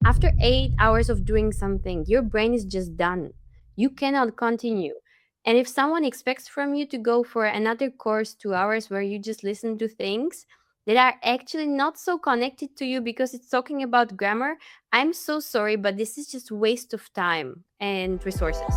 After 8 hours of doing something, your brain is just done. You cannot continue. And if someone expects from you to go for another course 2 hours where you just listen to things that are actually not so connected to you because it's talking about grammar, I'm so sorry, but this is just waste of time and resources.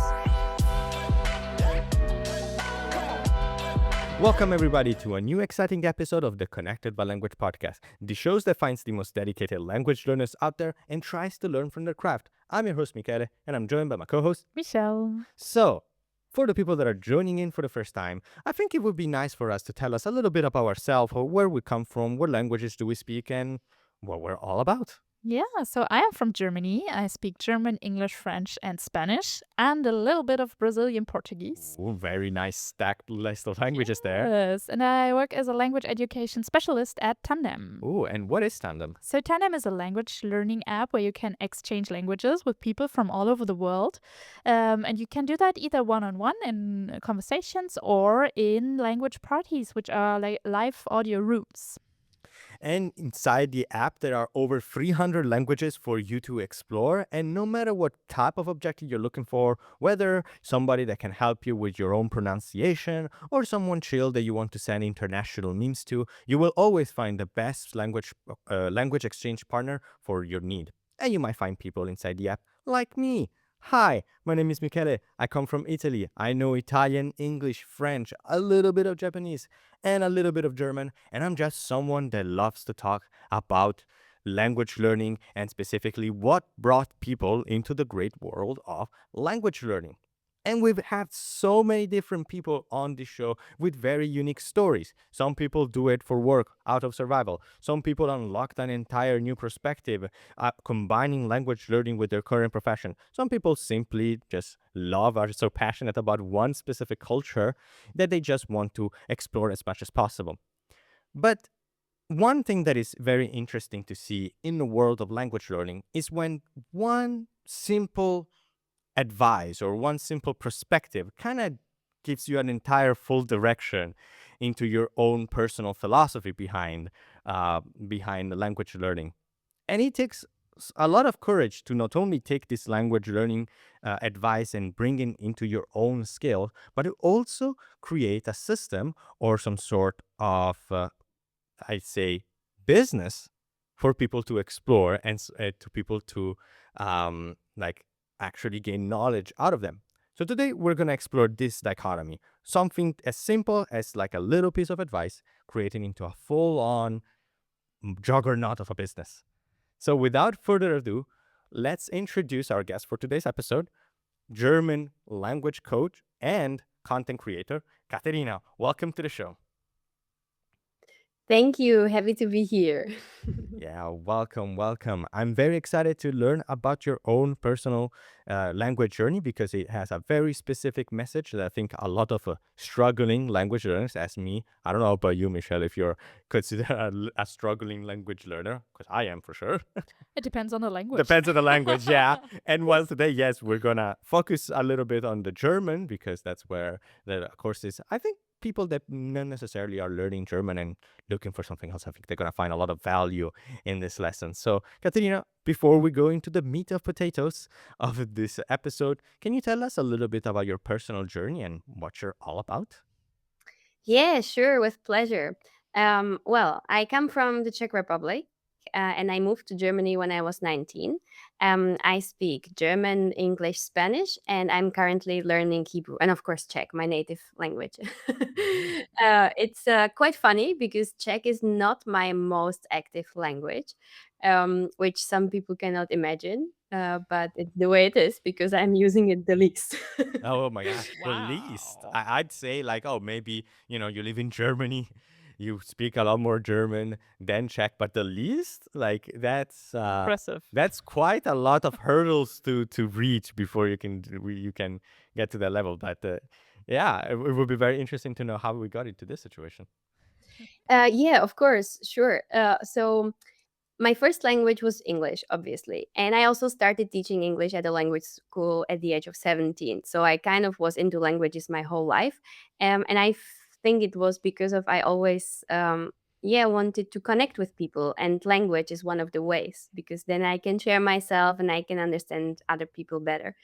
Welcome, everybody, to a new exciting episode of the Connected by Language podcast, the shows that finds the most dedicated language learners out there and tries to learn from their craft. I'm your host, Michele, and I'm joined by my co host. Michelle. So, for the people that are joining in for the first time, I think it would be nice for us to tell us a little bit about ourselves, or where we come from, what languages do we speak, and what we're all about. Yeah, so I am from Germany. I speak German, English, French, and Spanish, and a little bit of Brazilian Portuguese. Ooh, very nice stacked list of languages there. Yes, and I work as a language education specialist at Tandem. Ooh, and what is tandem? So, Tandem is a language learning app where you can exchange languages with people from all over the world. And you can do that either one on one in conversations or in language parties, which are like live audio rooms. And inside the app, there are over 300 languages for you to explore. And no matter what type of objective you're looking for, whether somebody that can help you with your own pronunciation or someone chill that you want to send international memes to, you will always find the best language exchange partner for your need. And you might find people inside the app like me. Hi, my name is Michele. I come from Italy. I know Italian, English, French, a little bit of Japanese, and a little bit of German. And I'm just someone that loves to talk about language learning and specifically what brought people into the great world of language learning. And we've had so many different people on this show with very unique stories. Some people do it for work, out of survival. Some people unlocked an entire new perspective, combining language learning with their current profession. Some people simply just love, are so passionate about one specific culture that they just want to explore as much as possible. But one thing that is very interesting to see in the world of language learning is when one simple advice or one simple perspective kind of gives you an entire full direction into your own personal philosophy behind the language learning. And it takes a lot of courage to not only take this language learning advice and bring it into your own skill, but to also create a system or some sort of, I'd say, business for people to explore and to people to like actually gain knowledge out of them. So today we're going to explore this dichotomy, something as simple as like a little piece of advice creating into a full-on juggernaut of a business. So without further ado, let's introduce our guest for today's episode, German language coach and content creator, Katerina. Welcome to the show. Thank you. Happy to be here. Yeah, welcome. I'm very excited to learn about your own personal language journey because it has a very specific message that I think a lot of struggling language learners, as me, I don't know about you, Michelle, if you're considered a struggling language learner, because I am for sure. It depends on the language. Depends on the language, yeah. And well, today, yes, we're gonna focus a little bit on the German because that's where the course is. I think people that not necessarily are learning German and looking for something else, I think they're gonna find a lot of value in this lesson. So, Katerina, before we go into the meat of potatoes of this episode, can you tell us a little bit about your personal journey and what you're all about? Yeah, sure, with pleasure. Well, I come from the Czech Republic, and I moved to Germany when I was 19. I speak German, English, Spanish, and I'm currently learning Hebrew, and of course, Czech, my native language. It's quite funny because Czech is not my most active language, which some people cannot imagine. But it's the way it is because I'm using it the least. Oh my gosh, the least. Wow. I'd say like, oh, maybe, you live in Germany, you speak a lot more German than Czech, but the least, like Impressive. that's quite a lot of hurdles to reach before you can get to that level. But yeah, it would be very interesting to know how we got into this situation. Yeah, of course, sure. So my first language was English, obviously. And I also started teaching English at a language school at the age of 17. So I kind of was into languages my whole life. And I think it was because of I always yeah, wanted to connect with people, and language is one of the ways, because then I can share myself and I can understand other people better.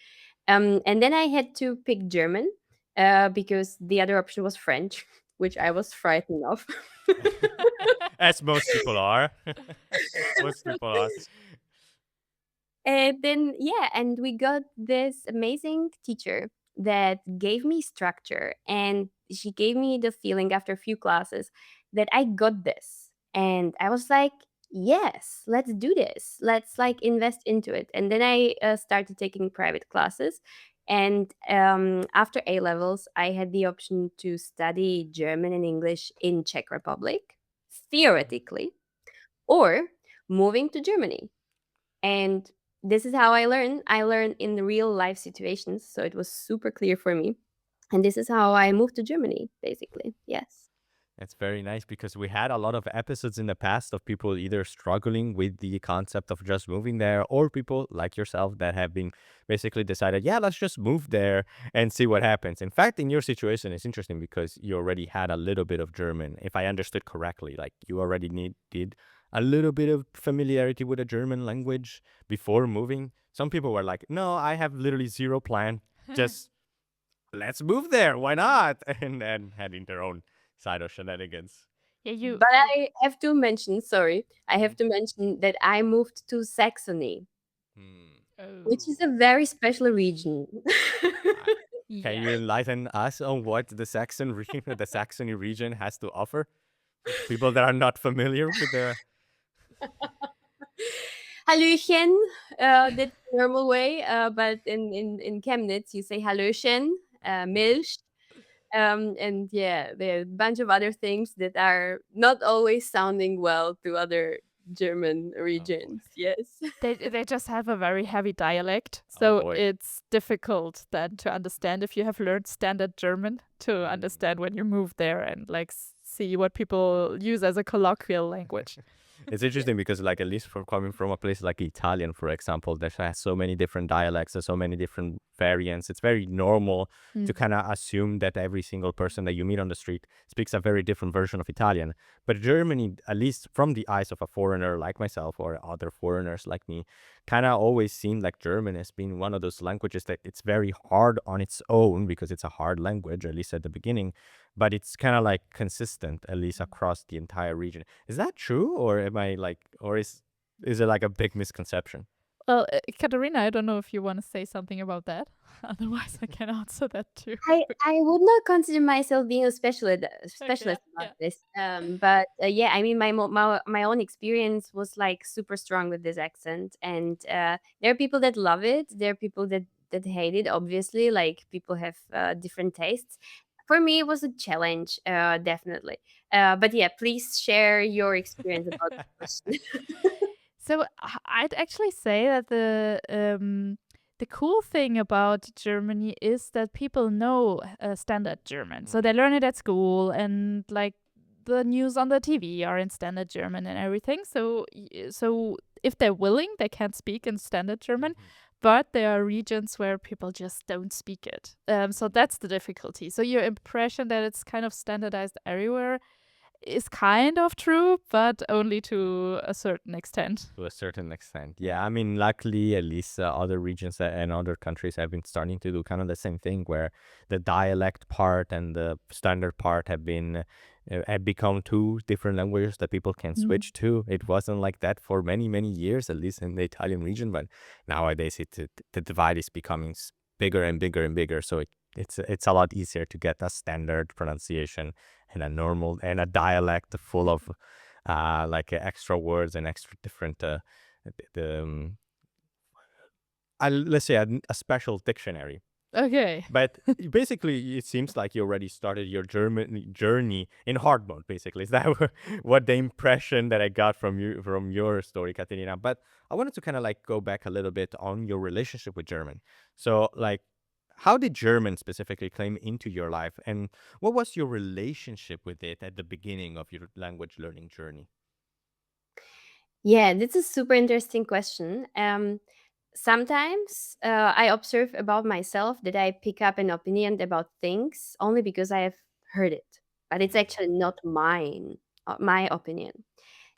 And then I had to pick German, because the other option was French, which I was frightened of. As most people are. As most people are. And then, yeah, and we got this amazing teacher that gave me structure, and she gave me the feeling after a few classes that I got this. And I was like, yes, let's do this. Let's like invest into it. And then I started taking private classes. And after A levels, I had the option to study German and English in Czech Republic, theoretically, or moving to Germany. And this is how I learn. I learn in the real life situations, so it was super clear for me. And this is how I moved to Germany, basically. Yes. That's very nice because we had a lot of episodes in the past of people either struggling with the concept of just moving there or people like yourself that have been basically decided, yeah, let's just move there and see what happens. In fact, in your situation, it's interesting because you already had a little bit of German, if I understood correctly. Like you already did a little bit of familiarity with the German language before moving. Some people were like, no, I have literally zero plan. Just let's move there. Why not? And then having their own side of shenanigans. Yeah, you. But I have to mention, sorry, I Mhm. have to mention that I moved to Saxony, Hmm. which is Oh, a very special region. Uh, can yeah. you enlighten us on what the Saxon region, the Saxony region has to offer? People that are not familiar with the. Hallöchen, that's the normal way, but in Chemnitz, you say Hallöchen, Milch. And yeah, there are a bunch of other things that are not always sounding well to other German Oh boy. regions. Yes. They just have a very heavy dialect, Oh so boy. it's difficult then to understand if you have learned standard German to Mm. understand when you move there and like see what people use as a colloquial language. It's Yeah. interesting because, like, at least for coming from a place like Italian, for example, that has so many different dialects and so many different variants, it's very normal to Mm. kind of assume that every single person that you meet on the street speaks a very different version of Italian. But Germany, at least from the eyes of a foreigner like myself or other foreigners like me, kind of always seemed like German as being one of those languages that it's very hard on its own because it's a hard language, at least at the beginning, but it's kind of like consistent, at least across the entire region. Is that true, or am I like, or is it like a big misconception? Well, Katerina, I don't know if you want to say something about that. Otherwise, I can answer that too. I would not consider myself being a Okay, specialist about yeah. this. But yeah, I mean, my own experience was like super strong with this accent, and there are people that love it. There are people that hate it. Obviously, like people have different tastes. For me, it was a challenge, definitely. But yeah, please share your experience about the question. So I'd actually say that the cool thing about Germany is that people know standard German, so they Mhm, learn it at school, and like the news on the TV are in standard German and everything. So if they're willing, they can speak in standard German. mhm, But there are regions where people just don't speak it. So mhm. that's the difficulty. So your impression that it's kind of standardized everywhere is kind of true, but only to a certain extent. To a certain extent. Yeah. Yeah, I mean, luckily, at least other regions and other countries have been starting to do kind of the same thing where the dialect part and the standard part have become two different languages that people can Mm. switch to. It wasn't like that for many, many years, at least in the Italian region, but nowadays the divide is becoming bigger and bigger and bigger. So it's a lot easier to get a standard pronunciation and a normal and a dialect full of like extra words and extra different the let's say a special dictionary. Okay. But basically, it seems like you already started your German journey in hard mode. Basically, is that what the impression that I got from you from your story, Katerina? But I wanted to kind of like go back a little bit on your relationship with German. So, like, how did German specifically came into your life, and what was your relationship with it at the beginning of your language learning journey? Yeah, that's a super interesting question. Sometimes I observe about myself that I pick up an opinion about things only because I have heard it, but it's actually not mine. my opinion.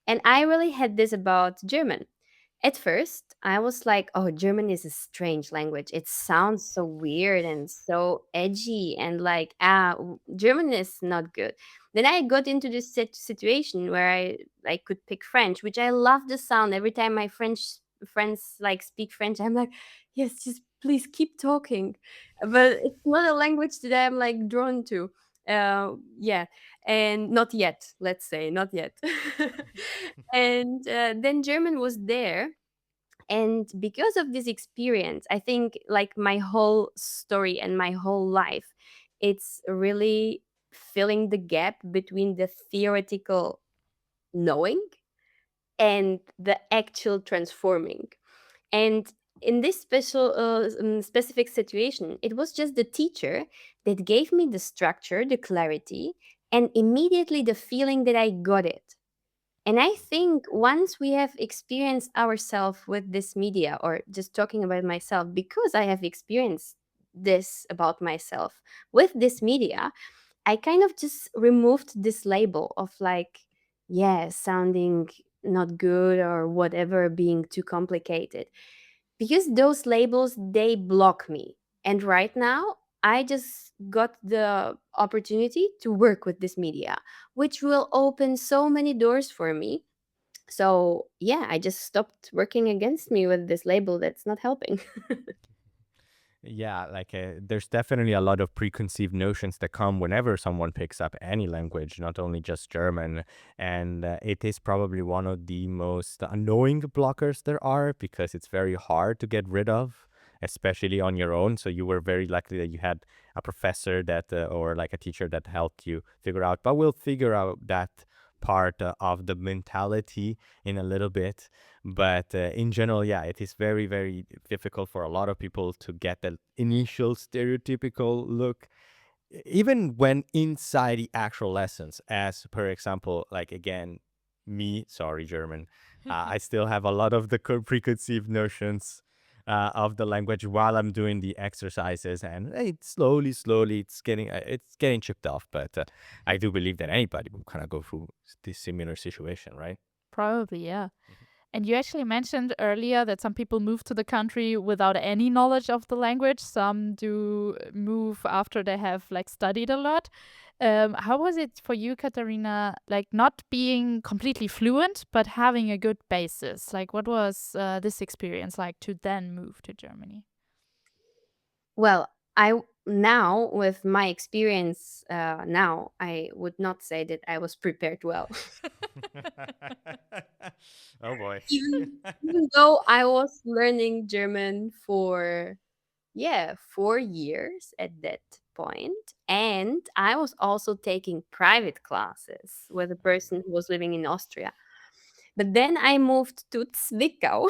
And I really had this about German. At first, I was like, oh, German is a strange language. It sounds so weird and so edgy, and like, German is not good. Then I got into this situation where I could pick French, which I love the sound. Every time my French friends like speak French, I'm like, yes, just please keep talking. But it's not a language that I'm like drawn to. Yeah, and not yet, let's say, not yet. And then German was there, and because of this experience, I think like my whole story and my whole life, it's really filling the gap between the theoretical knowing and the actual transforming. And in this specific situation, it was just the teacher that gave me the structure, the clarity, and immediately the feeling that I got it. And I think once we have experienced ourselves with this media, or just talking about myself, because I have experienced this about myself with this media, I kind of just removed this label of like, yeah, sounding not good or whatever, being too complicated. Because those labels, they block me. And right now, I just got the opportunity to work with this media, which will open so many doors for me. So, yeah, I just stopped working against me with this label that's not helping. Yeah, like there's definitely a lot of preconceived notions that come whenever someone picks up any language, not only just German. And it is probably one of the most annoying blockers there are because it's very hard to get rid of, especially on your own. So you were very lucky that you had a professor that, or like a teacher that helped you figure out. But we'll figure out that part of the mentality in a little bit. But in general, yeah, it is very, very difficult for a lot of people to get that initial stereotypical look, even when inside the actual lessons. As per example, like again, me, sorry, German, I still have a lot of the preconceived notions of the language while I'm doing the exercises, and slowly, slowly, it's getting chipped off. But I do believe that anybody will kind of go through this similar situation, right? Probably, yeah. And you actually mentioned earlier that some people move to the country without any knowledge of the language. Some do move after they have like studied a lot. How was it for you, Katerina? Like not being completely fluent, but having a good basis. Like, what was this experience like to then move to Germany? Well, now with my experience, now I would not say that I was prepared well. Oh boy. Even though I was learning German for, yeah, 4 years at that point, and I was also taking private classes with a person who was living in Austria. But then I moved to Zwickau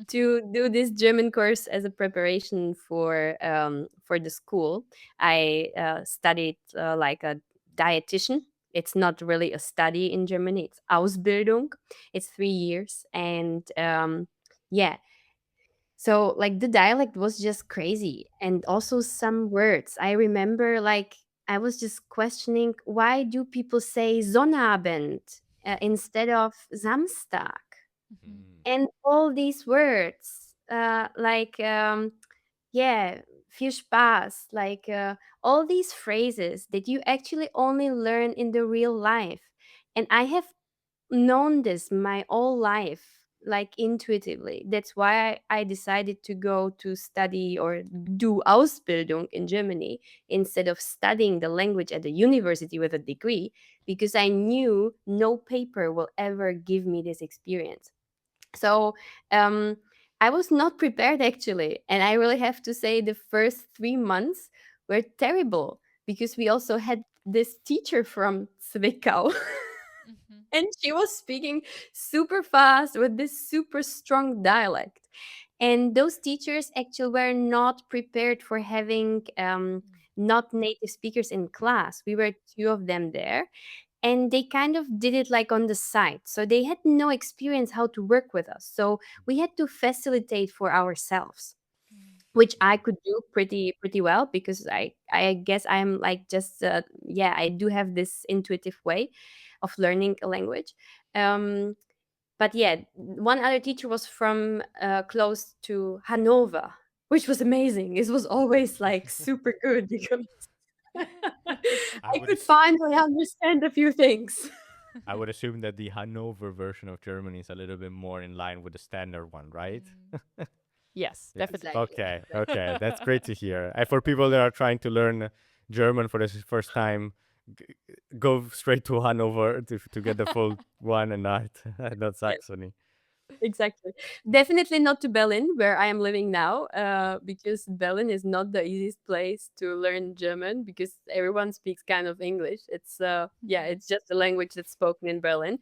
to do this German course as a preparation for the school. I studied like a dietitian. It's not really a study in Germany. It's Ausbildung. It's 3 years, and yeah. So like the dialect was just crazy, and also some words. I remember like I was just questioning, why do people say Sonnabend instead of Samstag? Mhm. And all these words, yeah, viel Spaß, all these phrases that you actually only learn in the real life. And I have known this my whole life, like intuitively. That's why I decided to go to study or do Ausbildung in Germany instead of studying the language at the university with a degree, because I knew no paper will ever give me this experience. So um, I was not prepared actually. And I really have to say, the first 3 months were terrible because we also had this teacher from Zwickau. Mhm. And she was speaking super fast with this super strong dialect. And those teachers actually were not prepared for having not native speakers in class. We were two of them there, and they kind of did it like on the side, so they had no experience how to work with us, so we had to facilitate for ourselves, Mm. which I could do pretty well, because I guess I'm like just yeah, I do have this intuitive way. of learning a language. Um, but yeah, one other teacher was from close to Hanover, which was amazing. It was always like super good because I I would could ass- finally understand a few things. I would assume that the Hanover version of Germany is a little bit more in line with the standard one, right? Mm. Yes, Yes. definitely. Exactly. Okay, okay, that's great to hear. And for people that are trying to learn German for the first time, g- go straight to Hanover to get the full one and not not Saxony. Exactly. Definitely not to Berlin, where I am living now, because Berlin is not the easiest place to learn German because everyone speaks kind of English. Yeah, Mhm. it's just a language that's spoken in Berlin.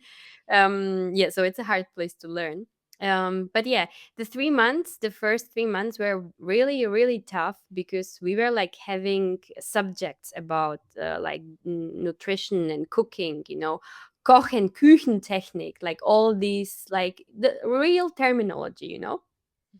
Yeah, so it's a hard place to learn. But yeah, the first 3 months were really, really tough because we were like having subjects about like nutrition and cooking, Koch and Küchentechnik, like all these, like the real terminology,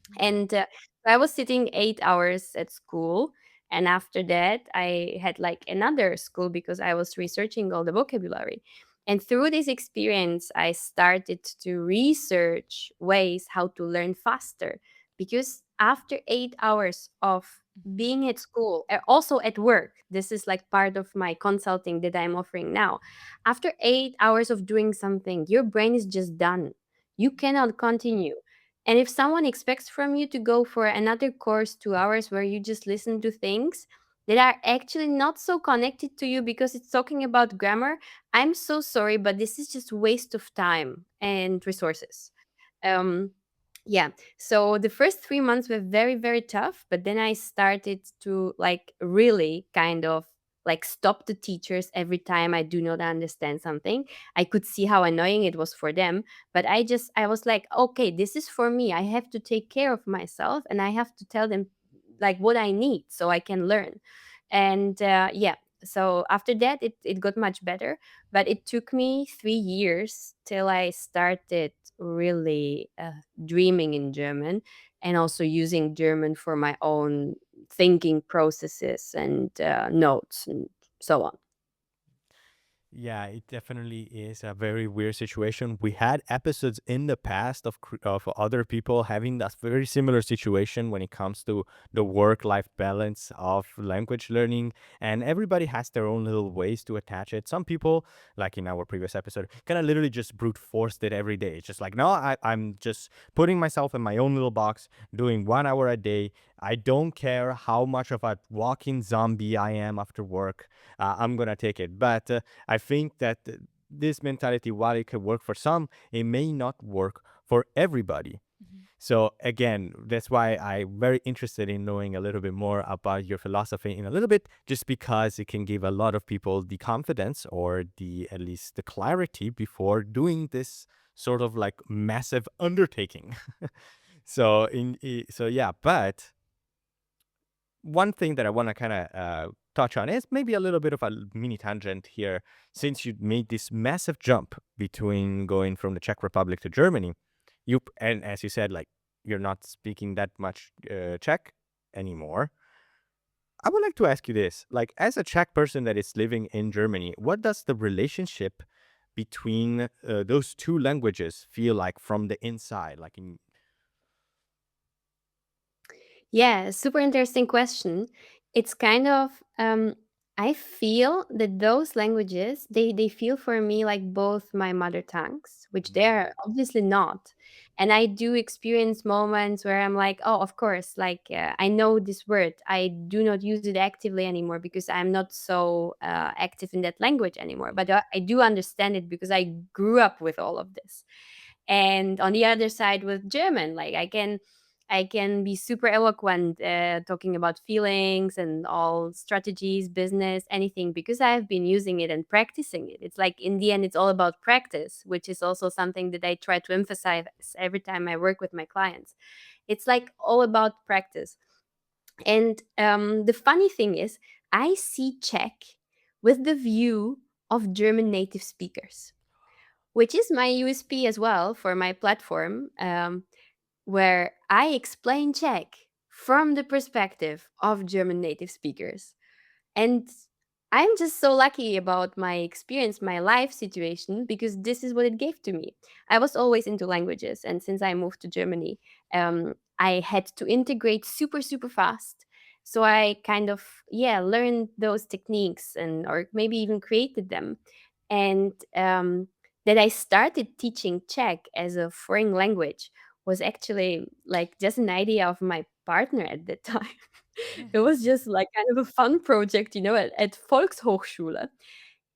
Mhm. and I was sitting 8 hours at school. And after that, I had like another school because I was researching all the vocabulary. And through this experience, I started to research ways how to learn faster. Because after 8 hours of Mhm. being at school, also at work, this is like part of my consulting that I'm offering now. After 8 hours of doing something, your brain is just done. You cannot continue, and if someone expects from you to go for another course, 2 hours, where you just listen to things that are actually not so connected to you because it's talking about grammar, I'm so sorry, but this is just waste of time and resources. Um, yeah. So the first 3 months were very, very tough, but then I started to like really kind of like stop the teachers every time I do not understand something. I could see how annoying it was for them, but I was like, okay, this is for me. I have to take care of myself and I have to tell them like what I need so I can learn. And yeah, so after that, it got much better, but it took me 3 years till I started really dreaming in German and also using German for my own thinking processes and notes and so on. Yeah, it definitely is a very weird situation. We had episodes in the past of other people having that very similar situation when it comes to the work-life balance of language learning, and everybody has their own little ways to attach it. Some people, like in our previous episode, kind of literally just brute forced it every day. It's just like, no, I'm just putting myself in my own little box, doing 1 hour a day. I don't care how much of a walking zombie I am after work. I'm gonna take it, but. I think that this mentality, while it could work for some, it may not work for everybody. Mhm. So again, that's why I'm very interested in knowing a little bit more about your philosophy in a little bit, just because it can give a lot of people the confidence or the at least the clarity before doing this sort of like massive undertaking. So yeah, but one thing that I want to kind of touch on is maybe a little bit of a mini tangent here, since you made this massive jump between going from the Czech Republic to Germany. And as you said, like you're not speaking that much Czech anymore. I would like to ask you this: like, as a Czech person that is living in Germany, what does the relationship between those two languages feel like from the inside? Like, in Yeah, super interesting question. It's kind of I feel that those languages, they feel for me like both my mother tongues, which they're obviously not. And I do experience moments where I'm like, oh, of course, like I know this word. I do not use it actively anymore because I'm not so active in that language anymore. But I do understand it because I grew up with all of this. And on the other side with German, like I can be super eloquent talking about feelings and all strategies, business, anything, because I've been using it and practicing it. It's like in the end, it's all about practice, which is also something that I try to emphasize every time I work with my clients. It's like all about practice. And the funny thing is, I see Czech with the view of German native speakers, which is my USP as well for my platform. Where I explain Czech from the perspective of German native speakers. And I'm just so lucky about my experience, my life situation, because this is what it gave to me. I was always into languages, and since I moved to Germany, I had to integrate super, super fast. So I kind of, yeah, learned those techniques and, or maybe even created them. And that I started teaching Czech as a foreign language was actually like just an idea of my partner at that time. It was just like kind of a fun project, at Volkshochschule.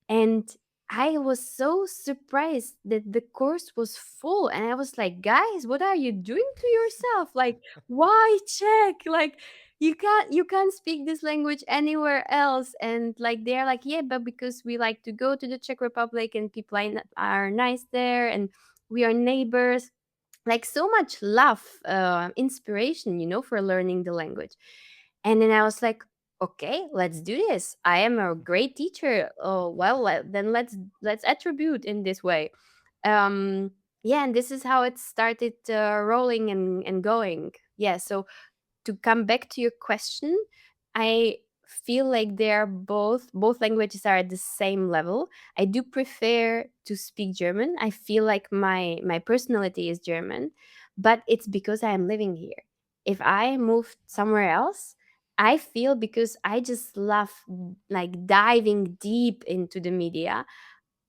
And I was so surprised that the course was full. And I was like, guys, what are you doing to yourself? Like, why Czech? Like, you can't speak this language anywhere else. And like they're like, yeah, but because we like to go to the Czech Republic and people are nice there and we are neighbors. Like so much love, inspiration, for learning the language. And then I was like, okay, let's do this. I am a great teacher. Oh, well, then let's attribute in this way. Um, yeah, and this is how it started rolling and going. Yeah, so to come back to your question, I feel like they're both languages are at the same level. I do prefer to speak German. I feel like my personality is German, but it's because I am living here. If I moved somewhere else, I feel, because I just love like diving deep into the media,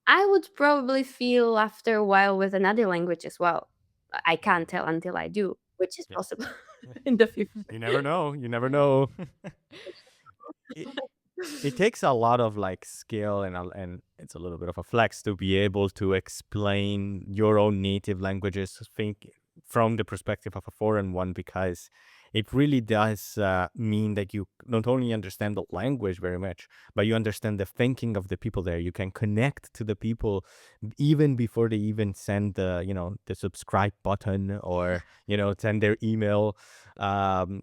I would probably feel after a while with another language as well. I can't tell until I do, which is Yeah. possible in the future. You never know. You never know. it, it takes a lot of like skill and it's a little bit of a flex to be able to explain your own native languages, think from the perspective of a foreign one, because it really does mean that you not only understand the language very much, but you understand the thinking of the people there. You can connect to the people even before they even send the subscribe button or send their email. um,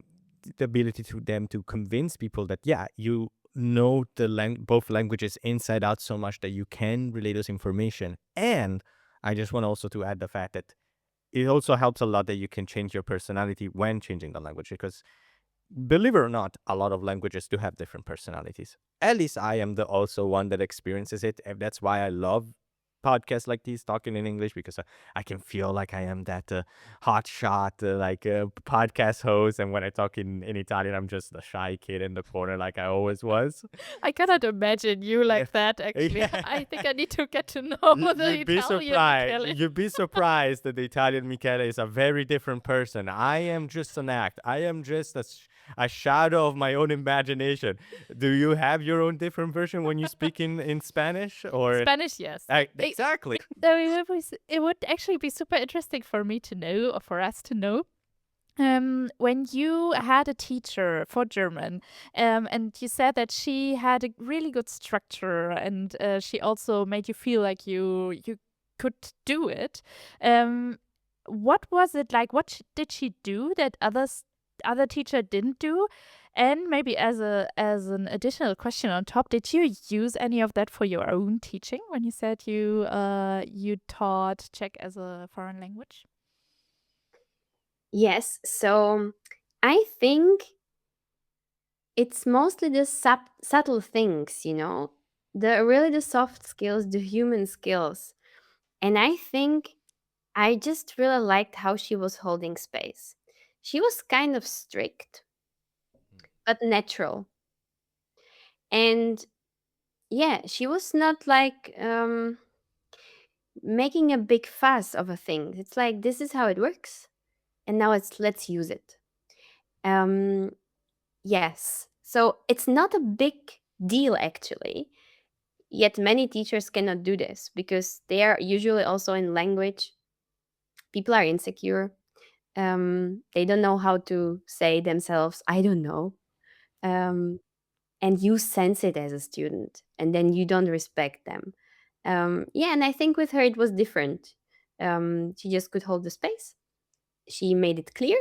the ability to them to convince people that you know both languages inside out so much that you can relay this information. And I just want also to add the fact that it also helps a lot that you can change your personality when changing the language, because believe it or not, a lot of languages do have different personalities. At least I am the also one that experiences it, and that's why I love podcasts like these talking in English, because I can feel like I am that hot shot podcast host, and when I talk in Italian, I'm just a shy kid in the corner like I always was. I cannot imagine you Yeah. like that, actually. Yeah. I think I need to get to know the You'd be Italian surprised. Michele. You'd be surprised that the Italian Michele is a very different person. I am just an act. I am just a shadow of my own imagination. Do you have your own different version when you speak in Spanish? Or Spanish, yes. exactly. So it would actually be super interesting for me to know, or for us to know. When you had a teacher for German, and you said that she had a really good structure, and she also made you feel like you could do it. What was it like? What did she do that other teacher didn't do? And maybe as an additional question on top, did you use any of that for your own teaching when you said you taught Czech as a foreign language? Yes, so I think it's mostly the subtle things, the soft skills, the human skills. And I think I just really liked how she was holding space. She was kind of strict, but natural. And yeah, she was not like making a big fuss of a thing. It's like, this is how it works. And now let's use it. Um, yes. So it's not a big deal actually. Yet many teachers cannot do this because they are usually also in language. People are insecure. They don't know how to say themselves, I don't know. Um, and you sense it as a student, and then you don't respect them. Yeah, and I think with her it was different. She just could hold the space. She made it clear.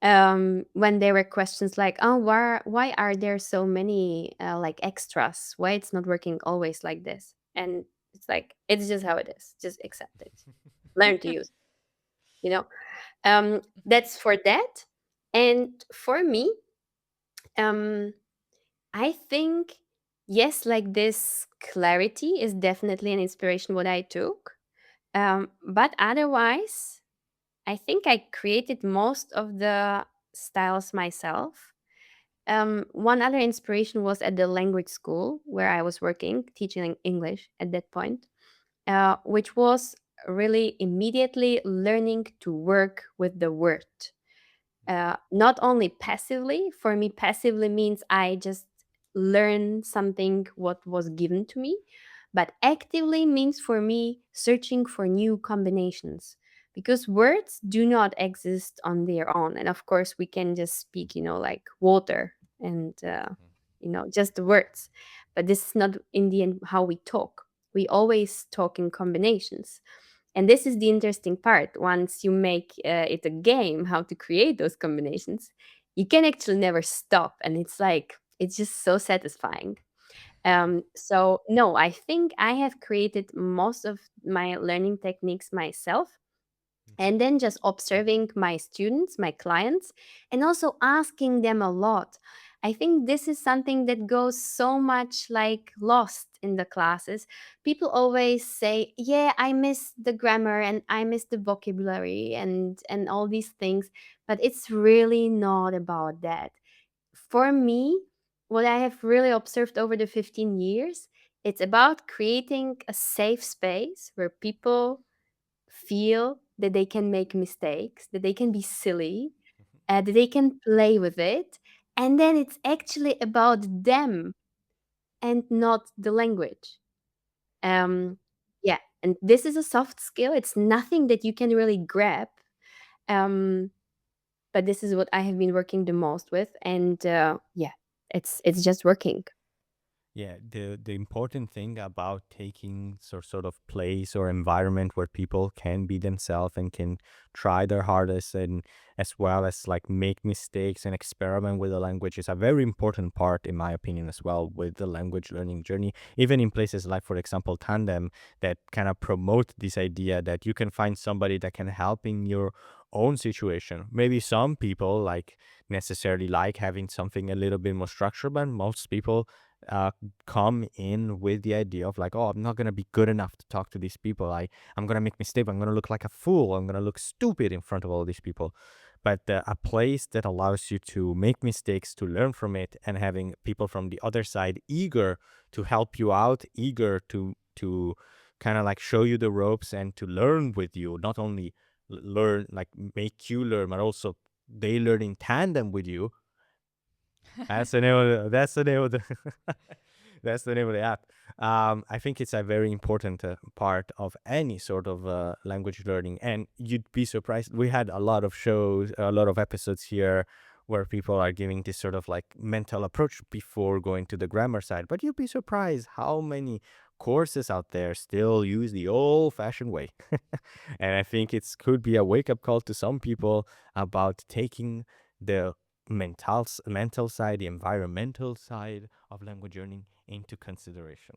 When there were questions like, "Oh, why are there so many like extras? Why it's not working always like this?" And it's like, it's just how it is. Just accept it. Learn to use it, you know. That's for that. And for me, um, I think Yes, like this clarity is definitely an inspiration what I took. But otherwise, I think I created most of the styles myself. One other inspiration was at the language school where I was working, teaching English at that point, which was really immediately learning to work with the word. Not only passively, for me, passively means I just learn something what was given to me, but actively means for me searching for new combinations because words do not exist on their own. And of course, we can just speak, like water and, just the words. But this is not in the end how we talk. We always talk in combinations. And this is the interesting part. Once you make it a game, how to create those combinations, you can actually never stop. And it's just so satisfying. So, no, I think I have created most of my learning techniques myself and then just observing my students, my clients, and also asking them a lot. I think this is something that goes so much like lost in the classes. People always say, "Yeah, I miss the grammar and I miss the vocabulary and all these things," but it's really not about that. For me, what I have really observed over the 15 years, it's about creating a safe space where people feel that they can make mistakes, that they can be silly, that they can play with it. And then it's actually about them and not the language. Um, yeah, and this is a soft skill. It's nothing that you can really grab. Um, but this is what I have been working the most with, and yeah, it's just working. Yeah, the important thing about taking sort of place or environment where people can be themselves and can try their hardest, and as well as like make mistakes and experiment with the language, is a very important part, in my opinion, as well, with the language learning journey. Even in places like, for example, Tandem, that kind of promote this idea that you can find somebody that can help in your own situation. Maybe some people like necessarily like having something a little bit more structured, but most people uh, come in with the idea of like, oh, I'm not gonna be good enough to talk to these people. I'm gonna make mistakes. I'm gonna look like a fool. I'm gonna look stupid in front of all these people. But a place that allows you to make mistakes, to learn from it, and having people from the other side eager to help you out, eager to kind of like show you the ropes and to learn with you, not only learn like make you learn, but also they learn in tandem with you. That's the name of the that's the name of the app. I think it's a very important part of any sort of language learning, and you'd be surprised. We had a lot of shows, a lot of episodes here where people are giving this sort of like mental approach before going to the grammar side. But you'd be surprised how many courses out there still use the old-fashioned way. And I think it could be a wake-up call to some people about taking the mental side, the environmental side of language learning into consideration.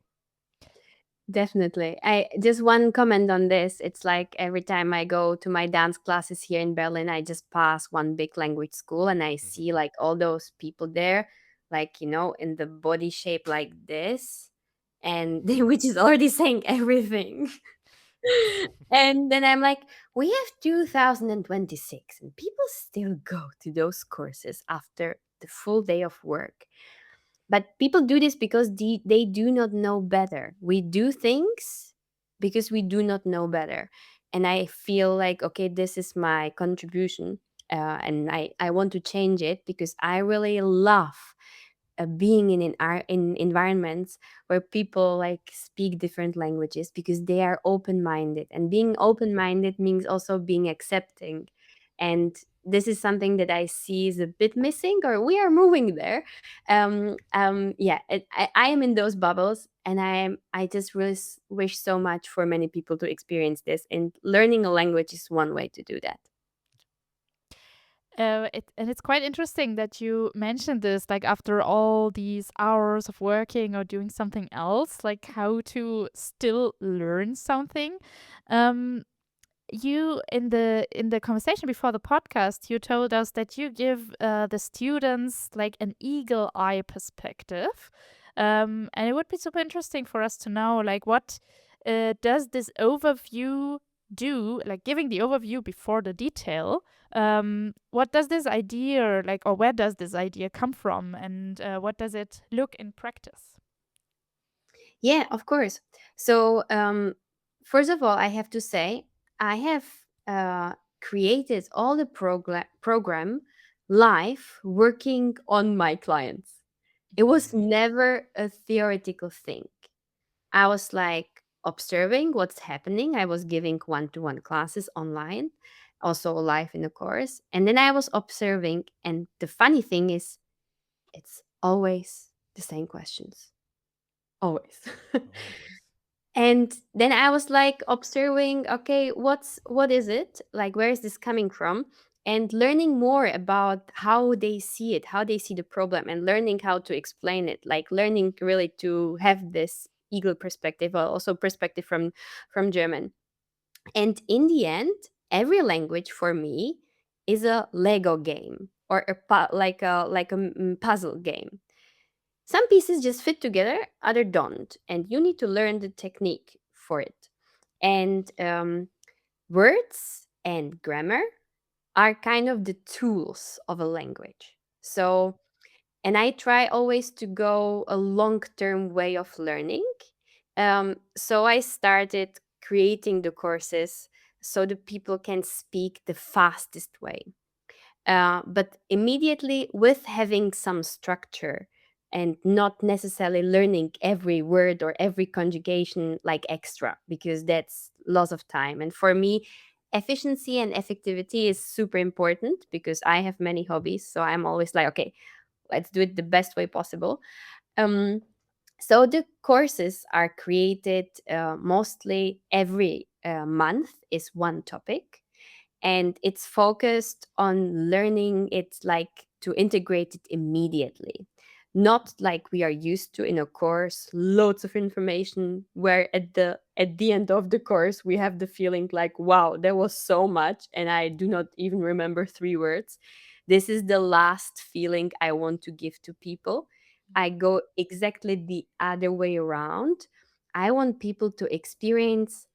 Definitely. I just one comment on this. It's like every time I go to my dance classes here in Berlin, I just pass one big language school and I Mhm. see like all those people there, like, in the body shape like this, and which is already saying everything. And then I'm like, we have 2026 and people still go to those courses after the full day of work. But people do this because they do not know better. We do things because we do not know better. And I feel like, okay, this is my contribution. And I want to change it because I really love being in environments where people like speak different languages because they are open-minded, and being open-minded means also being accepting. And this is something that I see is a bit missing, or we are moving there. Yeah, I am in those bubbles, and I just really wish so much for many people to experience this, and learning a language is one way to do that. And it's quite interesting that you mentioned this, like after all these hours of working or doing something else, like how to still learn something. Um, you in the conversation before the podcast, you told us that you give the students like an eagle eye perspective. And it would be super interesting for us to know, like, what does this overview do, like giving the overview before the detail. What does this idea, like, or where does this idea come from, and what does it look in practice? Yeah, of course. So, first of all, I have to say, I have created all the program live working on my clients. It was never a theoretical thing. I was like observing what's happening. I was giving one-to-one classes online, also live in the course. And then I was observing. And the funny thing is, it's always the same questions. Always. Always. And then I was like observing, okay, what is it? Like where is this coming from? And learning more about how they see it, how they see the problem, and learning how to explain it, like learning really to have this eagle perspective, or also perspective from German. And in the end, every language for me is a Lego game, or like a puzzle game. Some pieces just fit together, other don't, and you need to learn the technique for it. And words and grammar are kind of the tools of a language. So, and I try always to go a long term way of learning. So I started creating the courses so the people can speak the fastest way, but immediately with having some structure and not necessarily learning every word or every conjugation like extra, because that's loss of time. And for me, efficiency and effectivity is super important because I have many hobbies. So I'm always like, okay, let's do it the best way possible. Um, so the courses are created mostly every month is one topic, and it's focused on learning it, like to integrate it immediately, not like we are used to in a course, loads of information where at the end of the course we have the feeling like, wow, there was so much and I do not even remember three words. This is the last feeling I want to give to people. I go exactly the other way around. I want people to experience,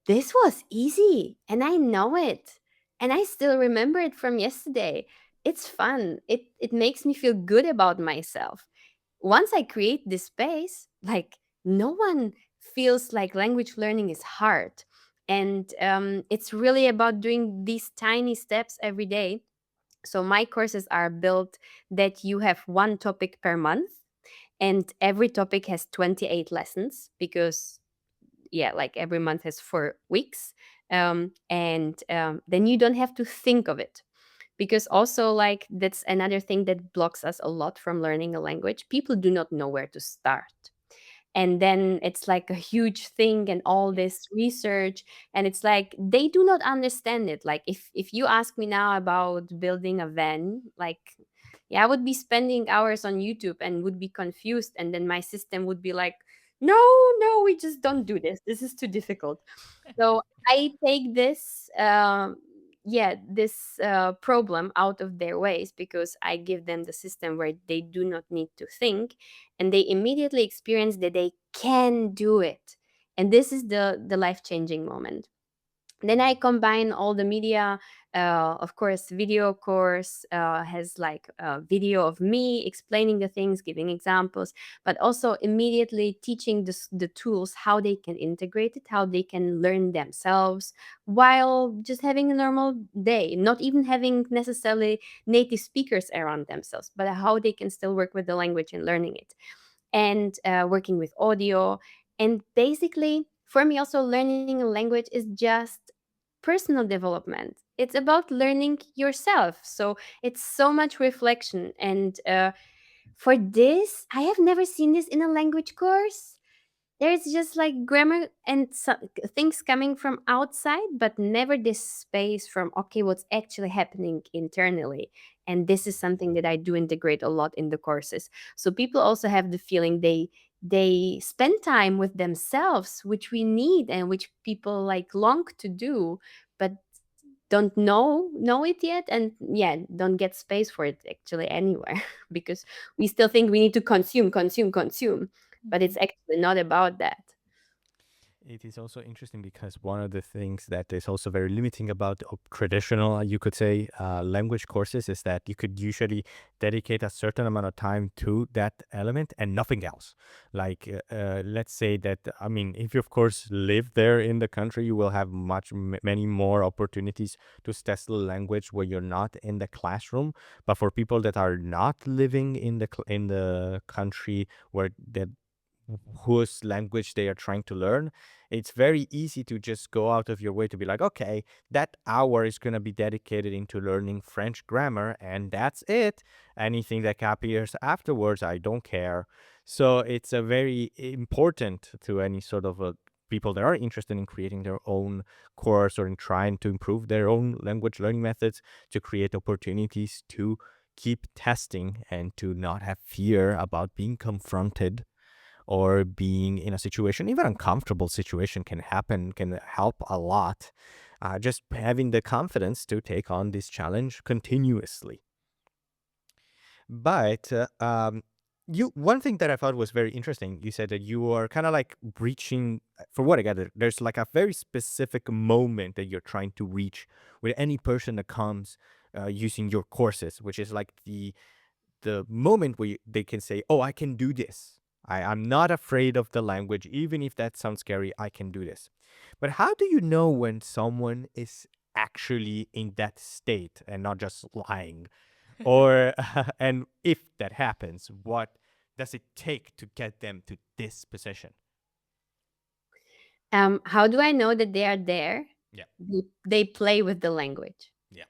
this was easy and I know it. And I still remember it from yesterday. It's fun. It makes me feel good about myself. Once I create this space, like no one feels like language learning is hard. And it's really about doing these tiny steps every day. So my courses are built that you have one topic per month, and every topic has 28 lessons because yeah, like every month has 4 weeks. And then you don't have to think of it, because also like that's another thing that blocks us a lot from learning a language. People do not know where to start, and then it's like a huge thing and all this research, and it's like they do not understand it. Like if you ask me now about building a van, like yeah, I would be spending hours on YouTube and would be confused, and then my system would be like, no, no, we just don't do this, this is too difficult. So I take this yeah, this problem out of their ways, because I give them the system where they do not need to think, and they immediately experience that they can do it. And this is the life-changing moment. Then I combine all the media. Of course, video course has like a video of me explaining the things, giving examples, but also immediately teaching the tools, how they can integrate it, how they can learn themselves while just having a normal day, not even having necessarily native speakers around themselves, but how they can still work with the language and learning it, and working with audio. And basically, for me, also learning a language is just personal development. It's about learning yourself. So it's so much reflection. And for this, I have never seen this in a language course. There's just like grammar and things coming from outside, but never this space from, okay, what's actually happening internally. And this is something that I do integrate a lot in the courses. So people also have the feeling they spend time with themselves, which we need and which people like long to do, but don't know it yet, and yeah, don't get space for it actually anywhere because we still think we need to consume, but Mhm. it's actually not about that. It is also interesting because one of the things that is also very limiting about traditional, you could say, language courses is that you could usually dedicate a certain amount of time to that element and nothing else. Like, let's say that, I mean, if you, of course, live there in the country, you will have many more opportunities to test the language where you're not in the classroom. But for people that are not living in in the country where that whose language they are trying to learn, it's very easy to just go out of your way to be like, okay, that hour is going to be dedicated into learning French grammar, and that's it. Anything that appears afterwards, I don't care. So it's a very important to any sort of people that are interested in creating their own course or in trying to improve their own language learning methods to create opportunities to keep testing and to not have fear about being confronted or being in a situation, even uncomfortable situation can happen, can help a lot. Just having the confidence to take on this challenge continuously. But you one thing that I thought was very interesting, you said that you are kind of like reaching, for what I gather, there's like a very specific moment that you're trying to reach with any person that comes using your courses, which is like the moment where they can say, "Oh, I can do this. I'm not afraid of the language, even if that sounds scary. I can do this." But how do you know when someone is actually in that state and not just lying? Or and if that happens, what does it take to get them to this position? How do I know that they are there? Yeah, They play with the language. yeah.